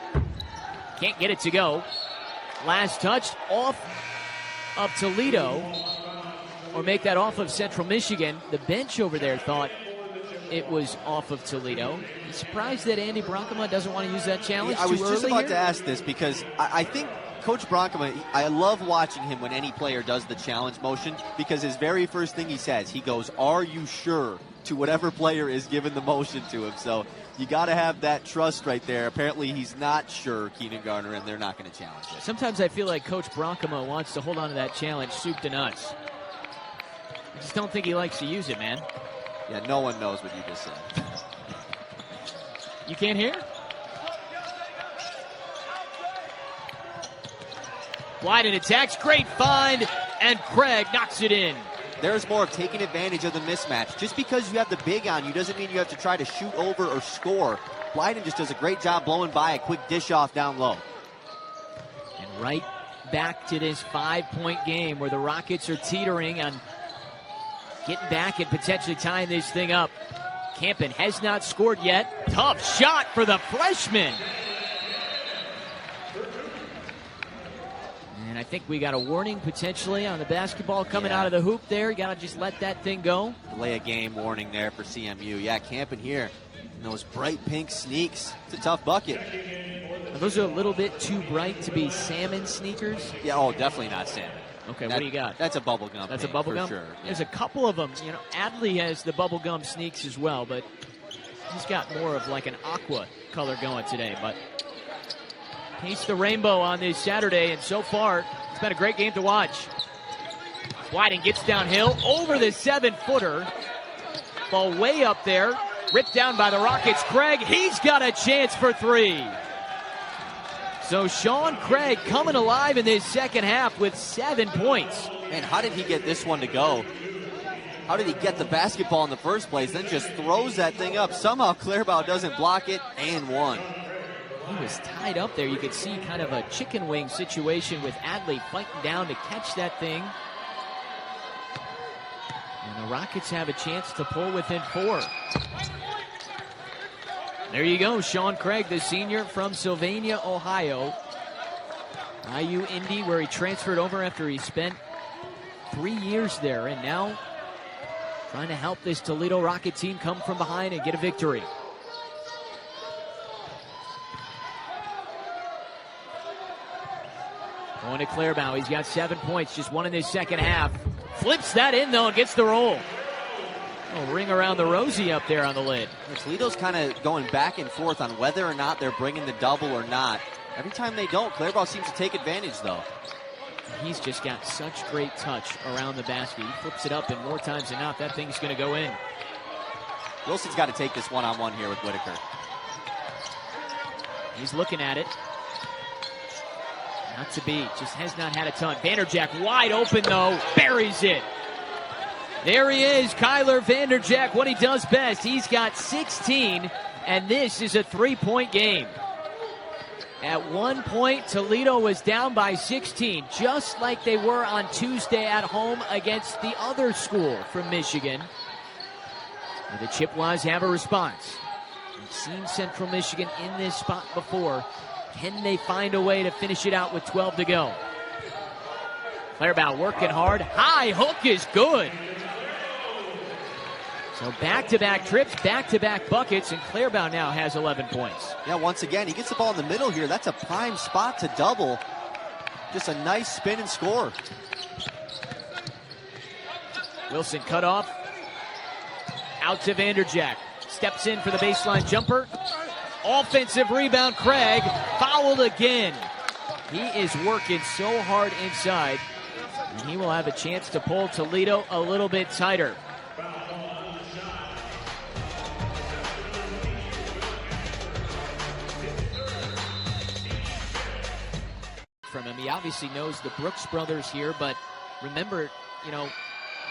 Can't get it to go. Last touch off of Toledo. Or make that off of Central Michigan. The bench over there thought it was off of Toledo. I'm surprised that Andy Bronkema doesn't want to use that challenge too early. I was just about to ask this because I think Coach Bronkema, I love watching him when any player does the challenge motion because his very first thing he says, he goes, "Are you sure?" to whatever player is giving the motion to him. So you got to have that trust right there. Apparently he's not sure, Keenan Garner, and they're not going to challenge it. Sometimes I feel like Coach Bronkema wants to hold on to that challenge soup to nuts. I just don't think he likes to use it, man. Yeah, no one knows what you just said. You can't hear? Blyden attacks, great find, and Craig knocks it in. There's more of taking advantage of the mismatch. Just because you have the big on you doesn't mean you have to try to shoot over or score. Blyden just does a great job blowing by a quick dish off down low. And right back to this 5-point game where the Rockets are teetering on getting back and potentially tying this thing up. Campen has not scored yet. Tough shot for the freshman. And I think we got a warning potentially on the basketball coming out of the hoop there. You got to just let that thing go. Delay a game warning there for CMU. Yeah, Campen here in those bright pink sneaks. It's a tough bucket. Now, those are a little bit too bright to be salmon sneakers. Yeah, oh, definitely not salmon. Okay, what do you got? That's a bubblegum. That's a bubblegum? For sure. Yeah. There's a couple of them. You know, Adley has the bubblegum sneaks as well, but he's got more of like an aqua color going today. But paints the rainbow on this Saturday, and so far, it's been a great game to watch. Blyden gets downhill over the 7-footer. Ball way up there. Ripped down by the Rockets. Craig, he's got a chance for 3. So Sean Craig coming alive in this second half with 7 points. Man, how did he get this one to go? How did he get the basketball in the first place, then just throws that thing up? Somehow Clairbout doesn't block it, and one. He was tied up there. You could see kind of a chicken wing situation with Adley fighting down to catch that thing. And the Rockets have a chance to pull within 4. There you go, Sean Craig, the senior from Sylvania, Ohio. IU Indy, where he transferred over after he spent 3 years there, and now trying to help this Toledo Rocket team come from behind and get a victory. Going to Clairbout. He's got 7 points, just one in his second half. Flips that in, though, and gets the roll. Oh, ring around the rosy up there on the lid. Toledo's kind of going back and forth on whether or not they're bringing the double or not. Every time they don't, Clairbout seems to take advantage, though. He's just got such great touch around the basket. He flips it up, and more times than not, that thing's going to go in. Wilson's got to take this one-on-one here with Whitaker. He's looking at it. Not to be, just has not had a ton. VanderJagt wide open, though, buries it. There he is, Kyler VanderJagt, what he does best. He's got 16, and this is a 3-point game. At one point, Toledo was down by 16, just like they were on Tuesday at home against the other school from Michigan. And the Chippewas have a response. We've seen Central Michigan in this spot before. Can they find a way to finish it out with 12 to go? Clairbout working hard. High hook is good. So back-to-back trips, back-to-back buckets, and Clairbout now has 11 points. Yeah, once again, he gets the ball in the middle here. That's a prime spot to double. Just a nice spin and score. Wilson cut off. Out to VanderJagt. Steps in for the baseline jumper. Offensive rebound, Craig. Fouled again. He is working so hard inside. And he will have a chance to pull Toledo a little bit tighter. From him, he obviously knows the Brooks brothers here, but remember,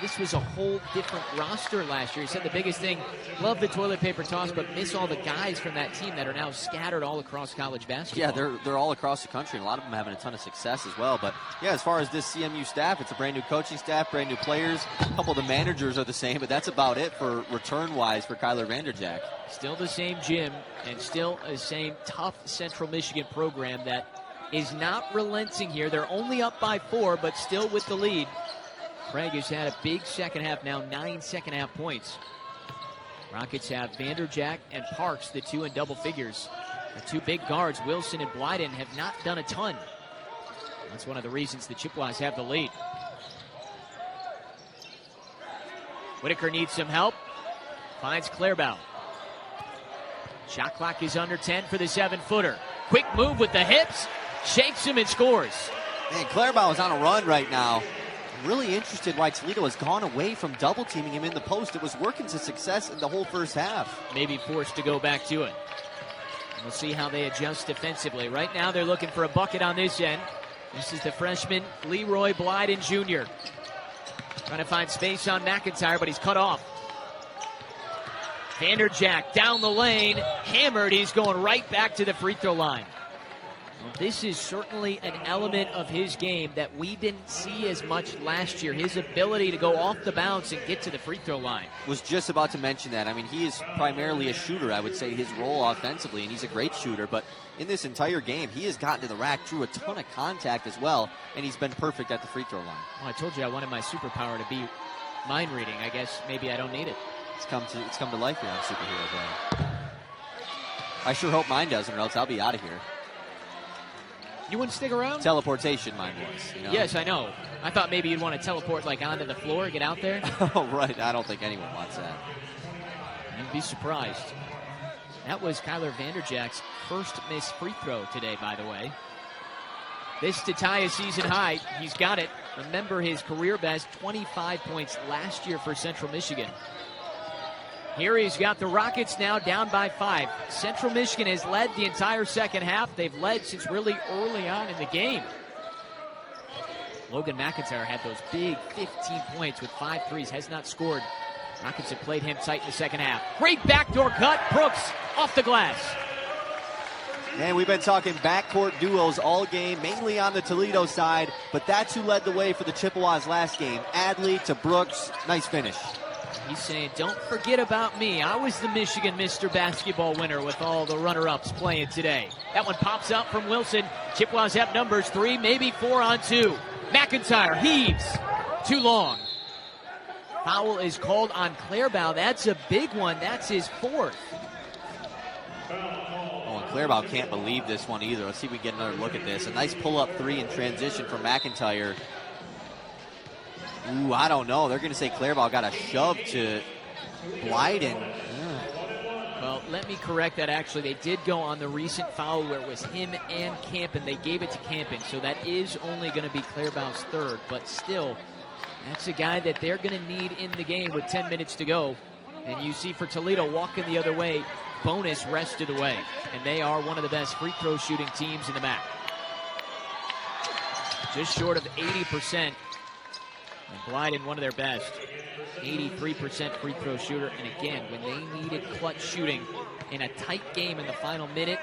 this was a whole different roster last year. He said the biggest thing, love the toilet paper toss, but miss all the guys from that team that are now scattered all across college basketball. Yeah, they're all across the country, and a lot of them having a ton of success as well. But, yeah, as far as this CMU staff, it's a brand-new coaching staff, brand-new players. A couple of the managers are the same, but that's about it for return-wise for Kyler VanderJagt. Still the same gym and still the same tough Central Michigan program that is not relenting here. They're only up by 4, but still with the lead. Craig has had a big second half now, 9 second-half points. Rockets have VanderJagt and Parks, the two in double figures. The two big guards, Wilson and Blyden, have not done a ton. That's one of the reasons the Chippewas have the lead. Whitaker needs some help. Finds Clairbout. Shot clock is under 10 for the 7-footer. Quick move with the hips. Shakes him and scores. Man, Clairbout is on a run right now. Really interested why Toledo has gone away from double teaming him in the post. It was working to success in the whole first half. Maybe forced to go back to it. And we'll see how they adjust defensively. Right now they're looking for a bucket on this end. This is the freshman Leroy Blyden Jr. Trying to find space on McIntyre, but he's cut off. VanderJagt down the lane, hammered. He's going right back to the free throw line. Well, this is certainly an element of his game that we didn't see as much last year. His ability to go off the bounce and get to the free throw line. Was just about to mention that. I mean, he is primarily a shooter, I would say, his role offensively, and he's a great shooter. But in this entire game, he has gotten to the rack through a ton of contact as well, and he's been perfect at the free throw line. Well, I told you I wanted my superpower to be mind reading. I guess maybe I don't need it. It's come to life here on Superhero Day. I sure hope mine doesn't, or else I'll be out of here. You wouldn't stick around? Teleportation, mine was. Yes, I know. I thought maybe you'd want to teleport onto the floor, get out there. Oh, right. I don't think anyone wants that. You'd be surprised. That was Kyler VanderJagt's first missed free throw today, by the way. This to tie a season high. He's got it. Remember his career best, 25 points last year for Central Michigan. Here he's got the Rockets now down by 5. Central Michigan has led the entire second half. They've led since really early on in the game. Logan McIntyre had those big 15 points with 5 threes, has not scored. Rockets have played him tight in the second half. Great backdoor cut. Brooks off the glass. And we've been talking backcourt duos all game, mainly on the Toledo side, but that's who led the way for the Chippewas last game. Adley to Brooks. Nice finish. He's saying, don't forget about me. I was the Michigan Mr. Basketball winner with all the runner-ups playing today. That one pops out from Wilson. Chippewas have numbers 3, maybe 4 on 2. McIntyre heaves. Too long. Foul is called on Clairbout. That's a big one. That's his 4th. Oh, and Clairbout can't believe this one either. Let's see if we get another look at this. A nice pull-up 3 in transition from McIntyre. Ooh, I don't know. They're going to say Clairbout got a shove to Blyden. Yeah. Well, let me correct that. Actually, they did go on the recent foul where it was him and Campen. They gave it to Campen, so that is only going to be Clairbout's 3rd. But still, that's a guy that they're going to need in the game with 10 minutes to go. And you see for Toledo walking the other way, Bonus wrested away. And they are one of the best free throw shooting teams in the MAC. Just short of 80%. And Blyden, one of their best, 83% free throw shooter. And again, when they needed clutch shooting in a tight game in the final minute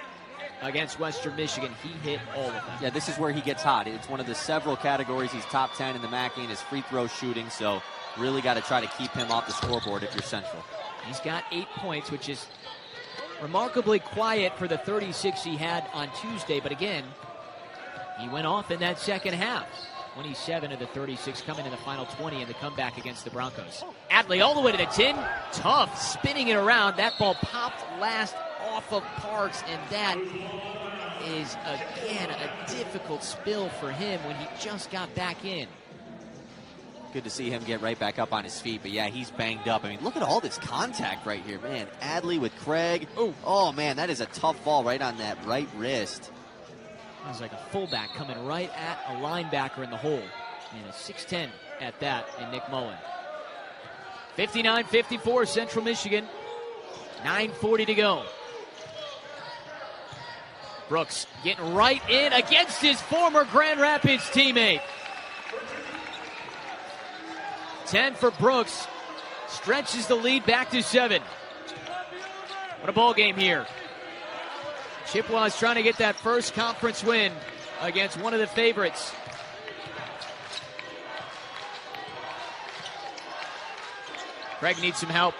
against Western Michigan, he hit all of them. Yeah, this is where he gets hot. It's one of the several categories. He's top 10 in the MAC in his free throw shooting, so really got to try to keep him off the scoreboard if you're Central. He's got 8 points, which is remarkably quiet for the 36 he had on Tuesday. But again, he went off in that second half. 27 of the 36 coming in the final 20 in the comeback against the Broncos. Adley all the way to the tin. Tough, spinning it around. That ball popped last off of Parks, and that is, again, a difficult spill for him when he just got back in. Good to see him get right back up on his feet, but yeah, he's banged up. I mean, look at all this contact right here, man. Adley with Craig. Oh, man, that is a tough ball right on that right wrist. It was like a fullback coming right at a linebacker in the hole. And a 6'10" at that in Nick Mullen. 59-54 Central Michigan. 9:40 to go. Brooks getting right in against his former Grand Rapids teammate. 10 for Brooks. Stretches the lead back to 7. What a ball game here. Chippewas trying to get that first conference win against one of the favorites. Craig needs some help.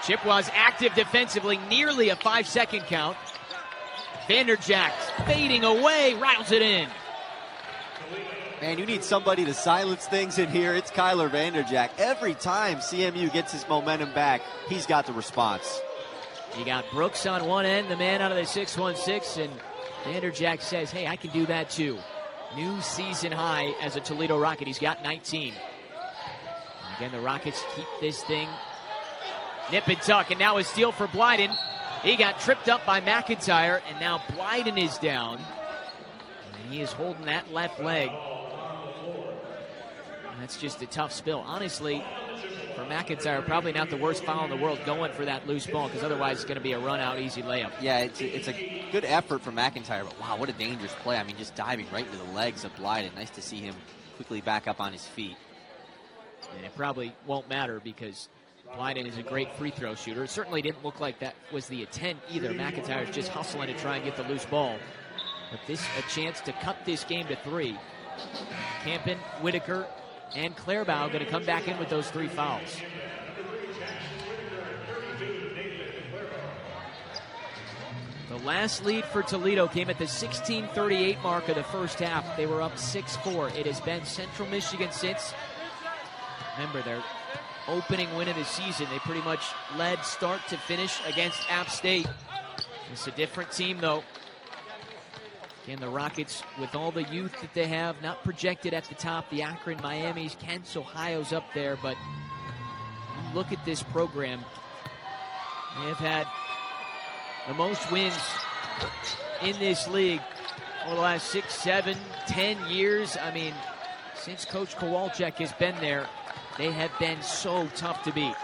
Chippewas active defensively, nearly a 5-second count. VanderJagt fading away, rattles it in. Man, you need somebody to silence things in here. It's Kyler VanderJagt. Every time CMU gets his momentum back, he's got the response. You got Brooks on one end, the man out of the 6'16", and VanderJagt says, hey, I can do that too. New season high as a Toledo Rocket. He's got 19. And again, the Rockets keep this thing nip and tuck, and now a steal for Blyden. He got tripped up by McIntyre, and now Blyden is down. And he is holding that left leg. And that's just a tough spill. Honestly, for McIntyre, probably not the worst foul in the world going for that loose ball, because otherwise it's going to be a run-out, easy layup. Yeah, it's a good effort from McIntyre, but wow, what a dangerous play. I mean, just diving right into the legs of Blyden. Nice to see him quickly back up on his feet. And it probably won't matter because Blyden is a great free throw shooter. It certainly didn't look like that was the intent either. McIntyre's just hustling to try and get the loose ball. But this a chance to cut this game to 3. Campen, Whitaker, and Clairbout going to come back in with those 3 fouls. The last lead for Toledo came at the 16:38 mark of the first half. They were up 6-4. It has been Central Michigan since, remember, their opening win of the season. They pretty much led start to finish against App State. It's a different team, though. Again, the Rockets, with all the youth that they have, not projected at the top. The Akron, Miami's, Kent's, Ohio's up there, but you look at this program. They have had the most wins in this league over the last 6, 7, 10 years. I mean, since Coach Kowalczyk has been there, they have been so tough to beat.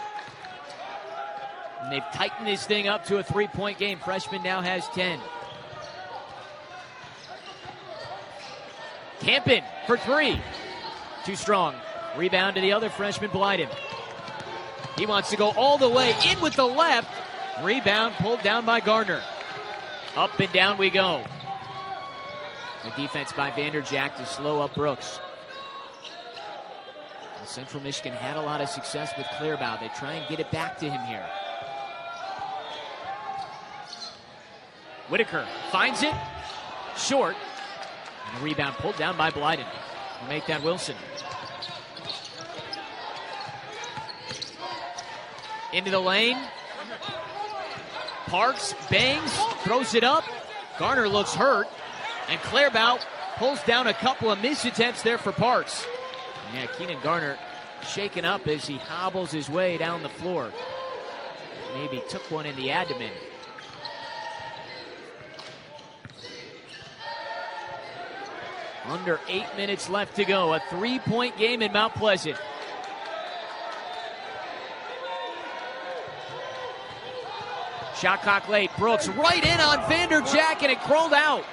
And they've tightened this thing up to a 3-point game. Freshman now has 10. Campen for 3. Too strong. Rebound to the other freshman, Blyden. He wants to go all the way in with the left. Rebound pulled down by Gardner. Up and down we go. The defense by VanderJagt to slow up Brooks. And Central Michigan had a lot of success with Clearbow. They try and get it back to him here. Whitaker finds it. Short. And a rebound pulled down by Blyden. Will make that Wilson. Into the lane. Parks bangs, throws it up. Garner looks hurt. And Clearbout pulls down a couple of missed attempts there for Parks. Yeah, Keenan Garner shaken up as he hobbles his way down the floor. Maybe took one in the abdomen. Under 8 minutes left to go. A 3-point game in Mount Pleasant. Shot clock late. Brooks right in on VanderJagt, and it crawled out.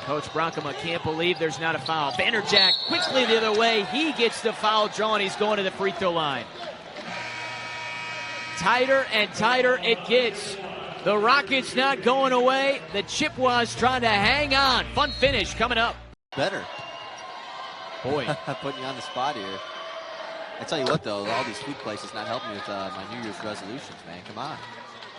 Coach Brockema can't believe there's not a foul. VanderJagt quickly the other way. He gets the foul drawn. He's going to the free throw line. Tighter and tighter it gets. The Rockets not going away. The Chippewas trying to hang on. Fun finish coming up. Better. Boy. Putting you on the spot here. I tell you what, though, all these food places not helping me with my New Year's resolutions, man. Come on.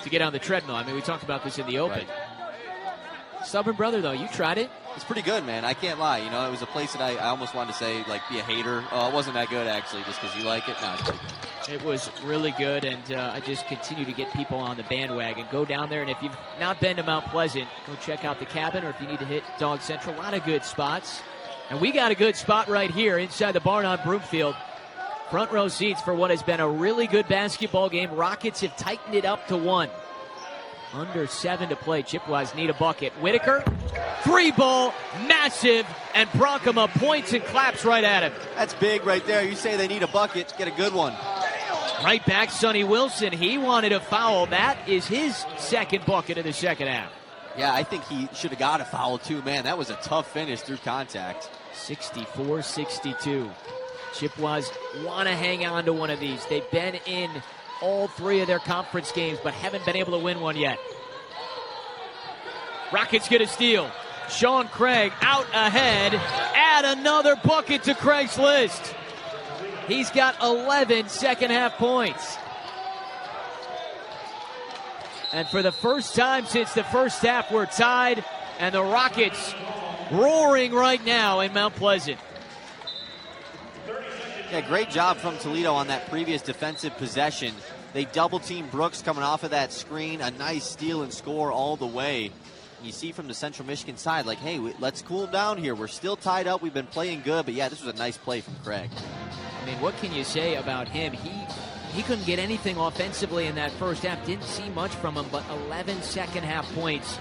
To get on the treadmill. I mean, we talked about this in the open. Right. Stubborn brother, though. You tried it. It's pretty good, man. I can't lie. You know, it was a place that I almost wanted to say, like, be a hater. Oh, it wasn't that good, actually, just because you like it. No, it's pretty good. It was really good, and I just continue to get people on the bandwagon. Go down there, and if you've not been to Mount Pleasant, go check out the cabin, or if you need to hit Dog Central, a lot of good spots. And we got a good spot right here inside the barn on Broomfield. Front row seats for what has been a really good basketball game. Rockets have tightened it up to 1. Under 7 to play. Chippewas need a bucket. Whitaker, 3-ball, massive, and Brockema points and claps right at him. That's big right there. You say they need a bucket, get a good one. Right back, Sonny Wilson. He wanted a foul. That is his second bucket of the second half. Yeah, I think he should have got a foul too, man. That was a tough finish through contact. 64-62. Chippewas want to hang on to one of these. They've been in all 3 of their conference games, but haven't been able to win one yet. Rockets get a steal. Sean Craig out ahead. Add another bucket to Craig's list. He's got 11 second-half points. And for the first time since the first half, we're tied, and the Rockets roaring right now in Mount Pleasant. Yeah, great job from Toledo on that previous defensive possession. They double-team Brooks coming off of that screen. A nice steal and score all the way. You see from the Central Michigan side, like, hey, let's cool down here. We're still tied up. We've been playing good. But, yeah, this was a nice play from Craig. I mean, what can you say about him? He couldn't get anything offensively in that first half. Didn't see much from him, but 11 second-half points.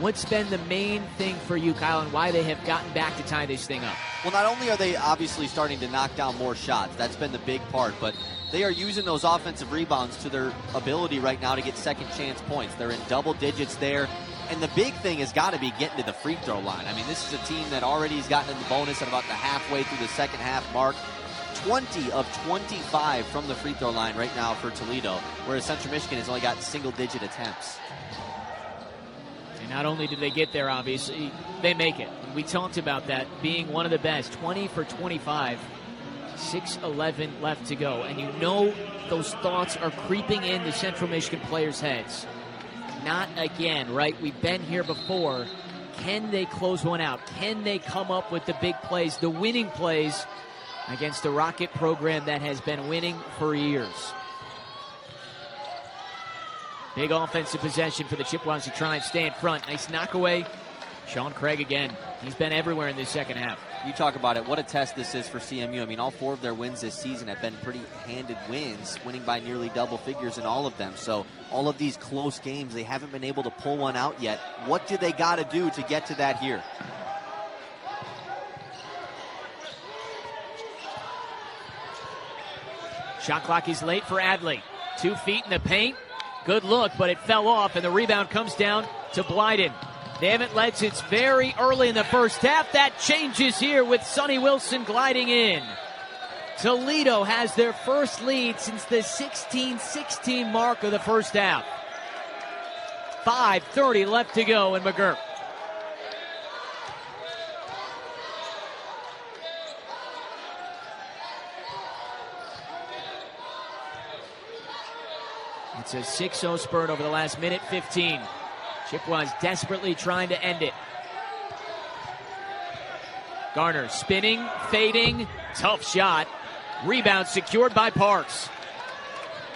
What's been the main thing for you, Kyle, and why they have gotten back to tie this thing up? Well, not only are they obviously starting to knock down more shots, that's been the big part, but they are using those offensive rebounds to their ability right now to get second chance points. They're in double digits there, and the big thing has got to be getting to the free throw line. I mean, this is a team that already has gotten in the bonus at about the halfway through the second half mark. 20 of 25 from the free throw line right now for Toledo, whereas Central Michigan has only got single-digit attempts. Not only do they get there, obviously, they make it. We talked about that being one of the best. 20 for 25, 6:11 left to go. And you know those thoughts are creeping in the Central Michigan players' heads. Not again, right? We've been here before. Can they close one out? Can they come up with the big plays, the winning plays against the Rocket program that has been winning for years? Big offensive possession for the Chippewas to try and stay in front. Nice knockaway. Sean Craig again. He's been everywhere in this second half. You talk about it. What a test this is for CMU. I mean, all 4 of their wins this season have been pretty handed wins, winning by nearly double figures in all of them. So all of these close games, they haven't been able to pull one out yet. What do they got to do to get to that here? Shot clock is late for Adley. 2 feet in the paint. Good look, but it fell off, and the rebound comes down to Blyden. They haven't led since very early in the first half. That changes here with Sonny Wilson gliding in. Toledo has their first lead since the 16-16 mark of the first half. 5:30 left to go in McGurk. It's a 6-0 spurt over the last minute 15. Chippewas desperately trying to end it. Garner spinning, fading, tough shot. Rebound secured by Parks.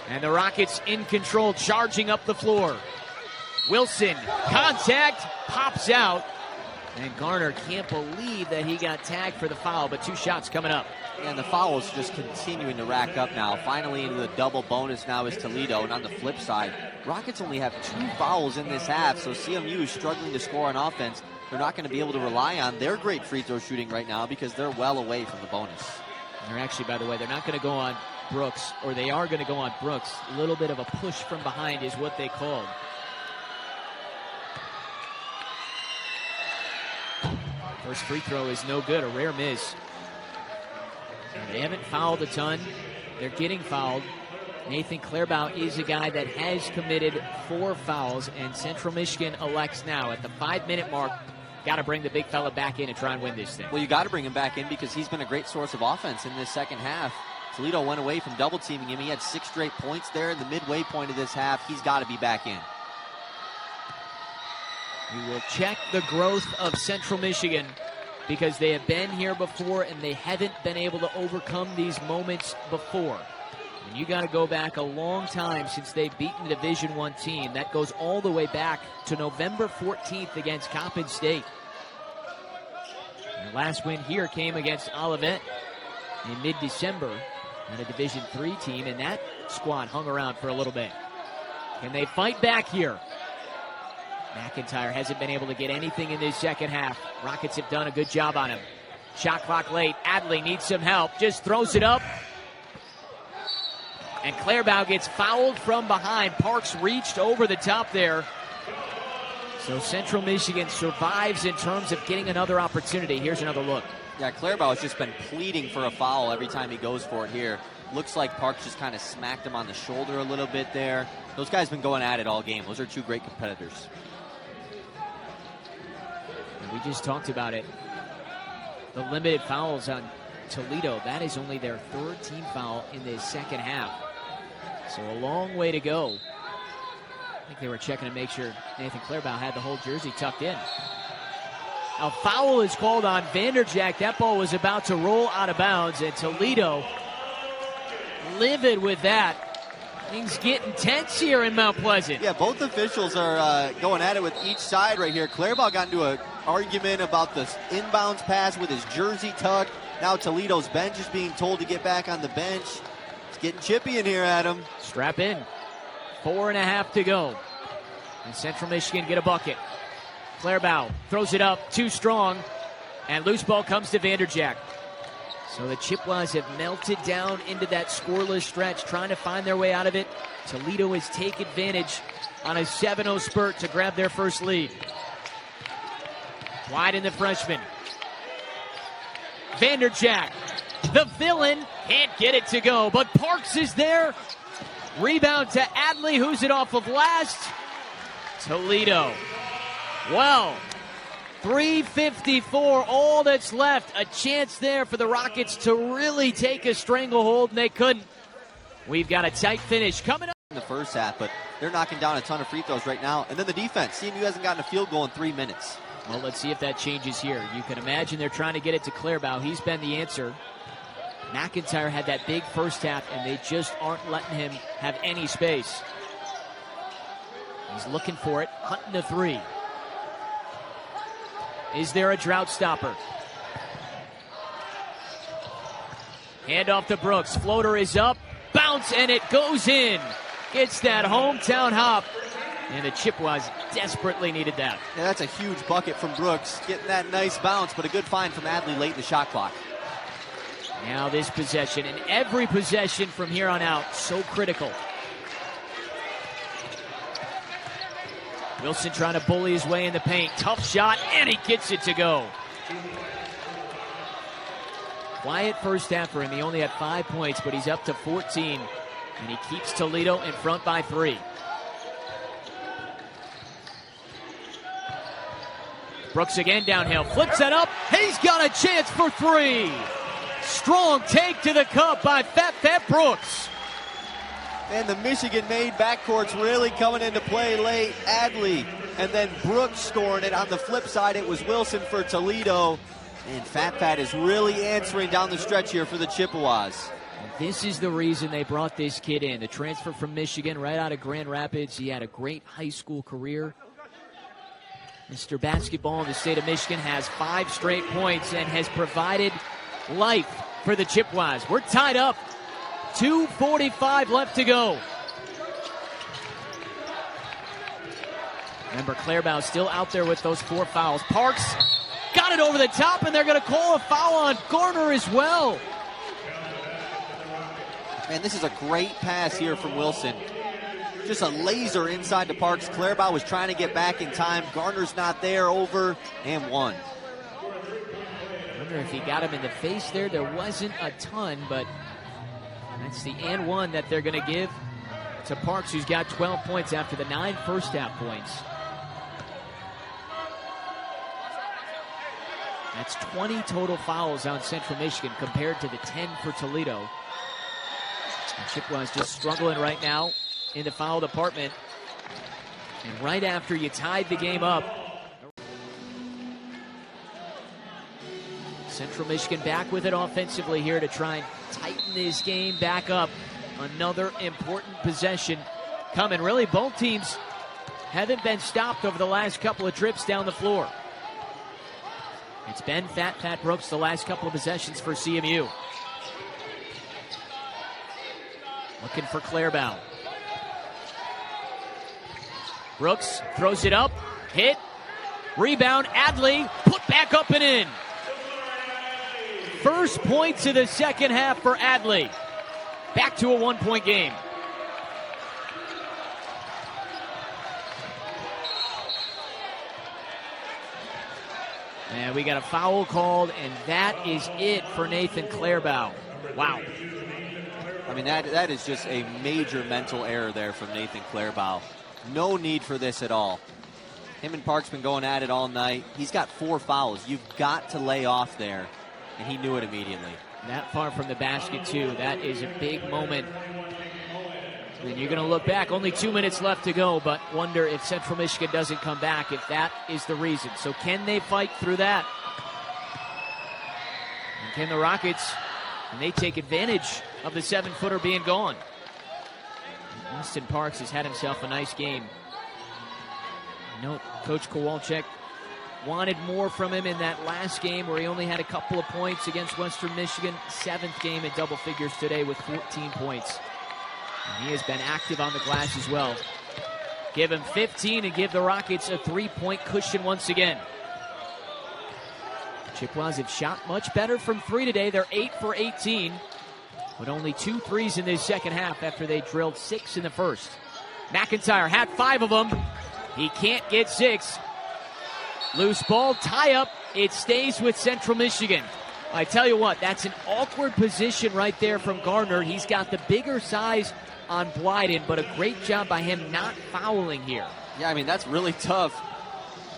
And the Rockets in control, charging up the floor. Wilson, contact, pops out. And Garner can't believe that he got tagged for the foul, but 2 shots coming up. And the fouls just continuing to rack up now. Finally into the double bonus now is Toledo. And on the flip side, Rockets only have 2 fouls in this half, so CMU is struggling to score on offense. They're not going to be able to rely on their great free throw shooting right now because they're well away from the bonus. They're actually, by the way, they're not going to go on Brooks, or they are going to go on Brooks. A little bit of a push from behind is what they called. First free throw is no good, a rare miss. They haven't fouled a ton. They're getting fouled. Nathan Clairbout is a guy that has committed 4 fouls, and Central Michigan elects now at the 5-minute mark, got to bring the big fella back in and try and win this thing. Well, you got to bring him back in because he's been a great source of offense in this second half. Toledo went away from double teaming him. He had 6 straight points there in the midway point of this half. He's got to be back in. We will check the growth of Central Michigan because they have been here before and they haven't been able to overcome these moments before. And you got to go back a long time since they've beaten a Division I team. That goes all the way back to November 14th against Coppin State. Their last win here came against Olivet in mid-December on a Division III team, and that squad hung around for a little bit. Can they fight back here? McIntyre hasn't been able to get anything in this second half. Rockets have done a good job on him. Shot clock late. Adley needs some help. Just throws it up. And Clairbout gets fouled from behind. Parks reached over the top there. So Central Michigan survives in terms of getting another opportunity. Here's another look. Yeah, Clairbout has just been pleading for a foul every time he goes for it here. Looks like Parks just kind of smacked him on the shoulder a little bit there. Those guys have been going at it all game. Those are 2 great competitors. And we just talked about it. The limited fouls on Toledo. That is only their 3rd team foul in the second half. So a long way to go. I think they were checking to make sure Nathan Clairbout had the whole jersey tucked in. A foul is called on VanderJagt. That ball was about to roll out of bounds, and Toledo livid with that. Things get intense here in Mount Pleasant. Yeah, both officials are going at it with each side right here. Clairbout got into an argument about the inbounds pass with his jersey tucked. Now Toledo's bench is being told to get back on the bench. It's getting chippy in here, Adam. Strap in. 4.5 to go. And Central Michigan get a bucket. Clairbout throws it up, too strong, and loose ball comes to VanderJagt. So the Chippewas have melted down into that scoreless stretch, trying to find their way out of it. Toledo has taken advantage on a 7-0 spurt to grab their first lead. Wide in the freshman. VanderJagt, the villain, can't get it to go, but Parks is there. Rebound to Adley, who's it off of last. Toledo. Well, 3:54, all that's left. A chance there for the Rockets to really take a stranglehold, and they couldn't. We've got a tight finish coming up in the first half, but they're knocking down a ton of free throws right now. And then the defense. CMU hasn't gotten a field goal in 3 minutes. Well, let's see if that changes here. You can imagine they're trying to get it to Clairbout. He's been the answer. McIntyre had that big first half, and they just aren't letting him have any space. He's looking for it, hunting the 3. Is there a drought stopper? Handoff to Brooks. Floater is up. Bounce, and it goes in. Gets that hometown hop. And the Chippewas desperately needed that. Yeah, that's a huge bucket from Brooks. Getting that nice bounce, but a good find from Adley late in the shot clock. Now this possession, and every possession from here on out, so critical. Wilson trying to bully his way in the paint. Tough shot, and he gets it to go. Quiet first half for him. He only had 5 points, but he's up to 14. And he keeps Toledo in front by 3. Brooks again downhill, flips it up. He's got a chance for three. Strong take to the cup by Fat Brooks. And the Michigan-made backcourt's really coming into play late. Adley and then Brooks scoring it. On the flip side, it was Wilson for Toledo. And Fat is really answering down the stretch here for the Chippewas. This is the reason they brought this kid in. The transfer from Michigan right out of Grand Rapids. He had a great high school career. Mr. Basketball in the state of Michigan has 5 straight points and has provided life for the Chippewas. We're tied up. 2:45 left to go. Remember, Clairbout still out there with those 4 fouls. Parks got it over the top, and they're going to call a foul on Garner as well. Man, this is a great pass here from Wilson. Just a laser inside to Parks. Clairbout was trying to get back in time. Garner's not there, over and 1. I wonder if he got him in the face there. There wasn't a ton, but that's the and 1 that they're going to give to Parks, who's got 12 points after the 9 first-half points. That's 20 total fouls on Central Michigan compared to the 10 for Toledo. And Chippewas just struggling right now in the foul department. And right after you tied the game up, Central Michigan back with it offensively here to try and tighten this game back up. Another important possession coming. Really, both teams haven't been stopped over the last couple of trips down the floor. It's been Fat Brooks the last couple of possessions for CMU. Looking for Clairbout. Brooks throws it up, hit, rebound, Adley, put back up and in. First points of the second half for Adley. Back to a 1-point game. And we got a foul called, and that is it for Nathan Clairbout. Wow. I mean, that is just a major mental error there from Nathan Clairbout. No need for this at all. Him and Park's been going at it all night. He's got 4 fouls. You've got to lay off there, and he knew it immediately. That far from the basket, too. That is a big moment. And you're going to look back. Only 2 minutes left to go, but wonder if Central Michigan doesn't come back, if that is the reason. So can they fight through that? And can the Rockets, and they take advantage of the 7-footer being gone? Austin Parks has had himself a nice game. You know, Coach Kowalczyk wanted more from him in that last game where he only had a couple of points against Western Michigan. 7th game in double figures today with 14 points. And he has been active on the glass as well. Give him 15 and give the Rockets a 3-point cushion once again. Chippewas have shot much better from 3 today. They're 8 for 18. But only 2 threes in this second half after they drilled 6 in the first. McIntyre had 5 of them. He can't get 6. Loose ball, tie up. It stays with Central Michigan. I tell you what, that's an awkward position right there from Gardner. He's got the bigger size on Blyden, but a great job by him not fouling here. Yeah, I mean, that's really tough.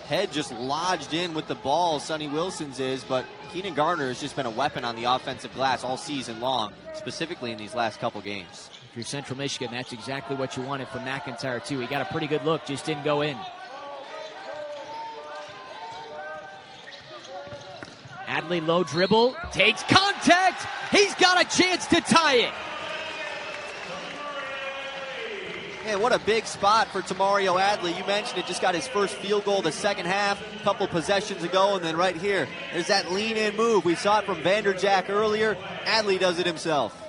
Head just lodged in with the ball, Sonny Wilson's is, but Keenan Gardner has just been a weapon on the offensive glass all season long, specifically in these last couple games. If you're Central Michigan, that's exactly what you wanted from McIntyre, too. He got a pretty good look, just didn't go in. Adley low dribble, takes contact. He's got a chance to tie it. Man, what a big spot for Tamario Adley. You mentioned it, just got his first field goal the second half, a couple possessions ago, and then right here, there's that lean-in move. We saw it from VanderJagt earlier. Adley does it himself.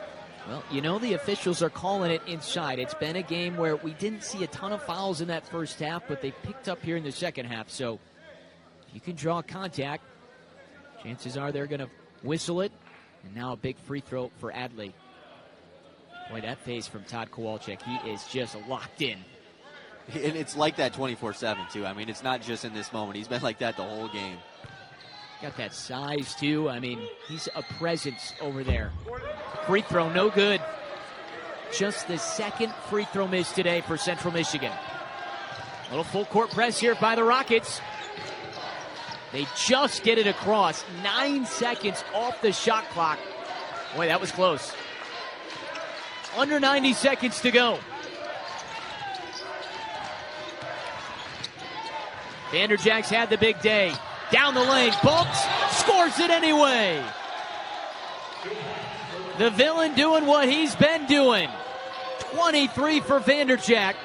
Well, you know the officials are calling it inside. It's been a game where we didn't see a ton of fouls in that first half, but they picked up here in the second half. So if you can draw contact, chances are they're going to whistle it. And now a big free throw for Adley. Boy, that face from Todd Kowalczyk, he is just locked in. And it's like that 24/7, too. I mean, it's not just in this moment. He's been like that the whole game. Got that size, too. I mean, he's a presence over there. Free throw, no good. Just the second free throw miss today for Central Michigan. A little full court press here by the Rockets. They just get it across. 9 seconds off the shot clock. Boy, that was close. Under 90 seconds to go. VanderJagt's had the big day. Down the lane, bumps, scores it anyway. The villain doing what he's been doing. 23 for VanderJagt.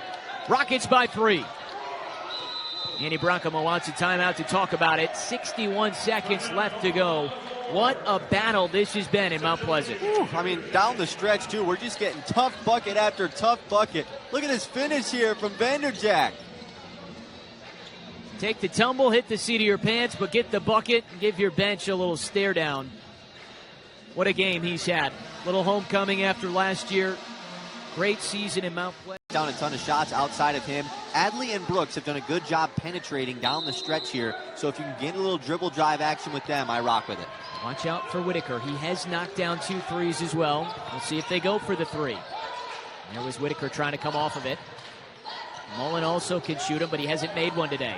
Rockets by 3. Andy Brockema wants a timeout to talk about it. 61 seconds left to go. What a battle this has been in Mount Pleasant. I mean, down the stretch, too, we're just getting tough bucket after tough bucket. Look at this finish here from VanderJagt. Take the tumble, hit the seat of your pants, but get the bucket and give your bench a little stare down. What a game he's had. Little homecoming after last year. Great season in Mount Pleasant. Down a ton of shots outside of him. Adley and Brooks have done a good job penetrating down the stretch here. So if you can get a little dribble drive action with them, I rock with it. Watch out for Whitaker. He has knocked down 2 threes as well. We'll see if they go for the 3. There was Whitaker trying to come off of it. Mullen also can shoot him, but he hasn't made one today.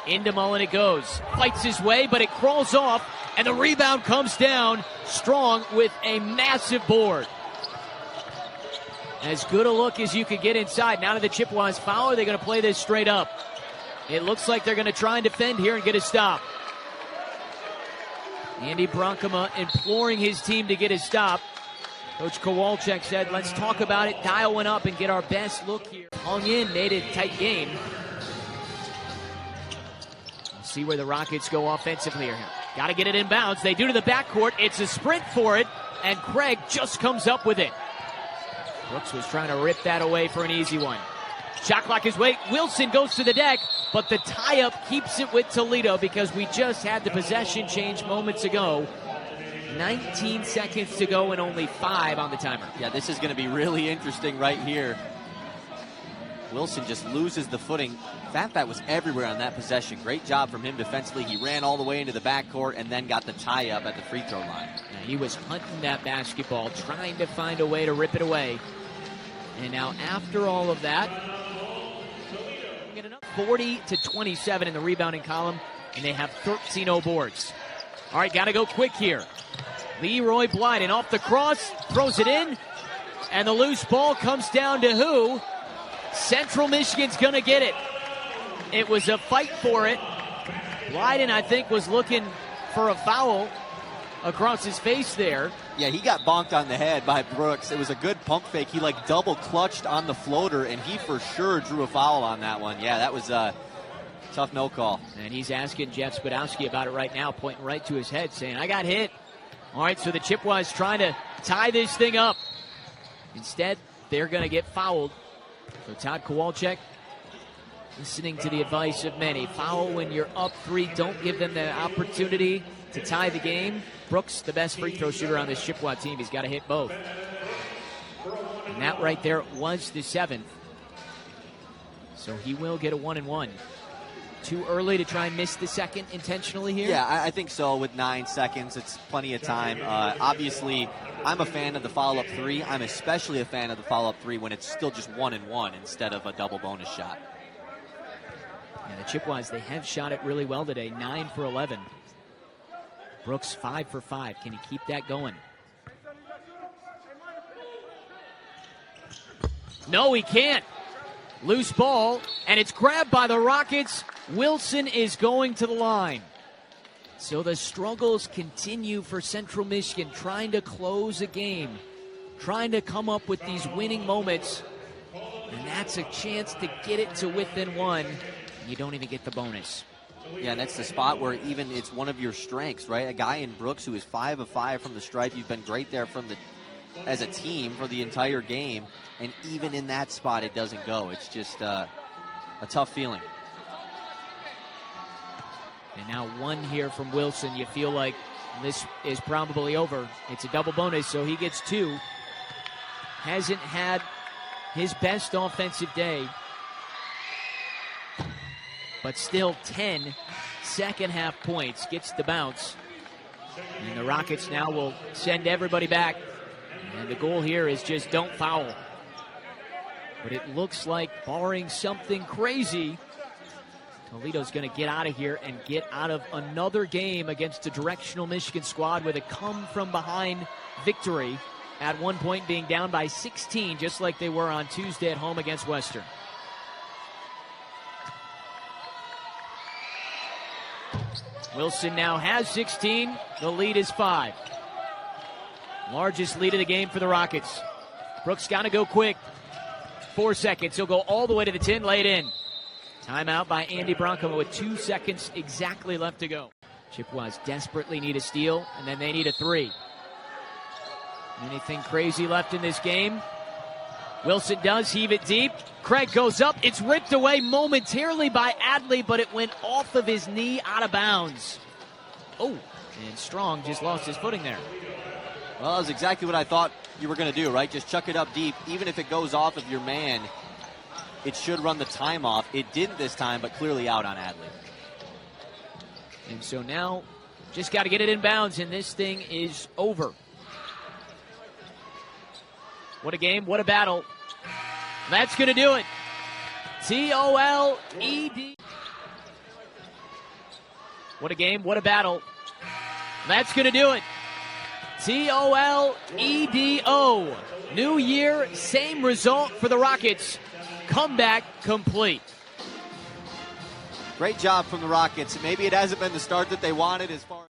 Into Mullen it goes. Fights his way, but it crawls off, and the rebound comes down strong with a massive board. As good a look as you could get inside. Now to the Chippewas foul. Are they going to play this straight up? It looks like they're going to try and defend here and get a stop. Andy Brockema imploring his team to get a stop. Coach Kowalczyk said, let's talk about it, dial one up, and get our best look here. Hung in, made it a tight game. We'll see where the Rockets go offensively here. Got to get it inbounds. They do to the backcourt. It's a sprint for it, and Craig just comes up with it. Brooks was trying to rip that away for an easy one. Shot clock is wait. Wilson goes to the deck, but the tie-up keeps it with Toledo because we just had the possession change moments ago. 19 seconds to go and only 5 on the timer. Yeah, this is going to be really interesting right here. Wilson just loses the footing. Fat was everywhere on that possession. Great job from him defensively. He ran all the way into the backcourt and then got the tie-up at the free throw line. Yeah, he was hunting that basketball, trying to find a way to rip it away. And now after all of that, 40-27 in the rebounding column, and they have 13-0 boards. All right, got to go quick here. Leroy Blyden off the cross, throws it in, and the loose ball comes down to who? Central Michigan's going to get it. It was a fight for it. Blyden, I think, was looking for a foul across his face there. Yeah, he got bonked on the head by Brooks. It was a good pump fake. He double clutched on the floater, and he for sure drew a foul on that one. Yeah, that was a tough no call. And he's asking Jeff Spadowski about it right now, pointing right to his head, saying, I got hit. All right, so the Chippewas trying to tie this thing up. Instead, they're going to get fouled. So Todd Kowalczyk listening to the advice of many. Foul when you're up 3. Don't give them the opportunity to tie the game. Brooks, the best free throw shooter on this Chippewa team. He's got to hit both. And that right there was the 7th. So he will get a 1-and-1. Too early to try and miss the second intentionally here? Yeah, I think so. With 9 seconds, it's plenty of time. Obviously, I'm a fan of the follow-up 3. I'm especially a fan of the follow-up 3 when it's still just 1-and-1 instead of a double bonus shot. Yeah, the Chippewas, they have shot it really well today. 9 for 11. Brooks 5 for 5. Can he keep that going? No, he can't. Loose ball, and it's grabbed by the Rockets. Wilson is going to the line. So the struggles continue for Central Michigan, trying to close a game, trying to come up with these winning moments. And that's a chance to get it to within 1. You don't even get the bonus. Yeah, and that's the spot where even it's one of your strengths, right? A guy in Brooks who is 5 of 5 from the stripe. You've been great there as a team for the entire game. And even in that spot, it doesn't go. It's just a tough feeling. And now 1 here from Wilson. You feel like this is probably over. It's a double bonus, so he gets 2. Hasn't had his best offensive day. But still 10 second-half points. Gets the bounce. And the Rockets now will send everybody back. And the goal here is just don't foul. But it looks like, barring something crazy, Toledo's going to get out of here and get out of another game against a directional Michigan squad with a come-from-behind victory, at one point being down by 16, just like they were on Tuesday at home against Western. Wilson now has 16. The lead is 5. Largest lead of the game for the Rockets. Brooks got to go quick. 4 seconds. He'll go all the way to the 10, laid in. Timeout by Andy Bronco with 2 seconds exactly left to go. Chippewas desperately need a steal, and then they need a 3. Anything crazy left in this game? Wilson does heave it deep. Craig goes up. It's ripped away momentarily by Adley, but it went off of his knee out of bounds. Oh, and Strong just lost his footing there. Well, that was exactly what I thought you were going to do, right? Just chuck it up deep. Even if it goes off of your man, it should run the time off. It didn't this time, but clearly out on Adley. And so now, just got to get it in bounds, and this thing is over. What a game, what a battle. That's going to do it. T-O-L-E-D. What a game, what a battle. That's going to do it. T-O-L-E-D-O. New year, same result for the Rockets. Comeback complete. Great job from the Rockets. Maybe it hasn't been the start that they wanted as far as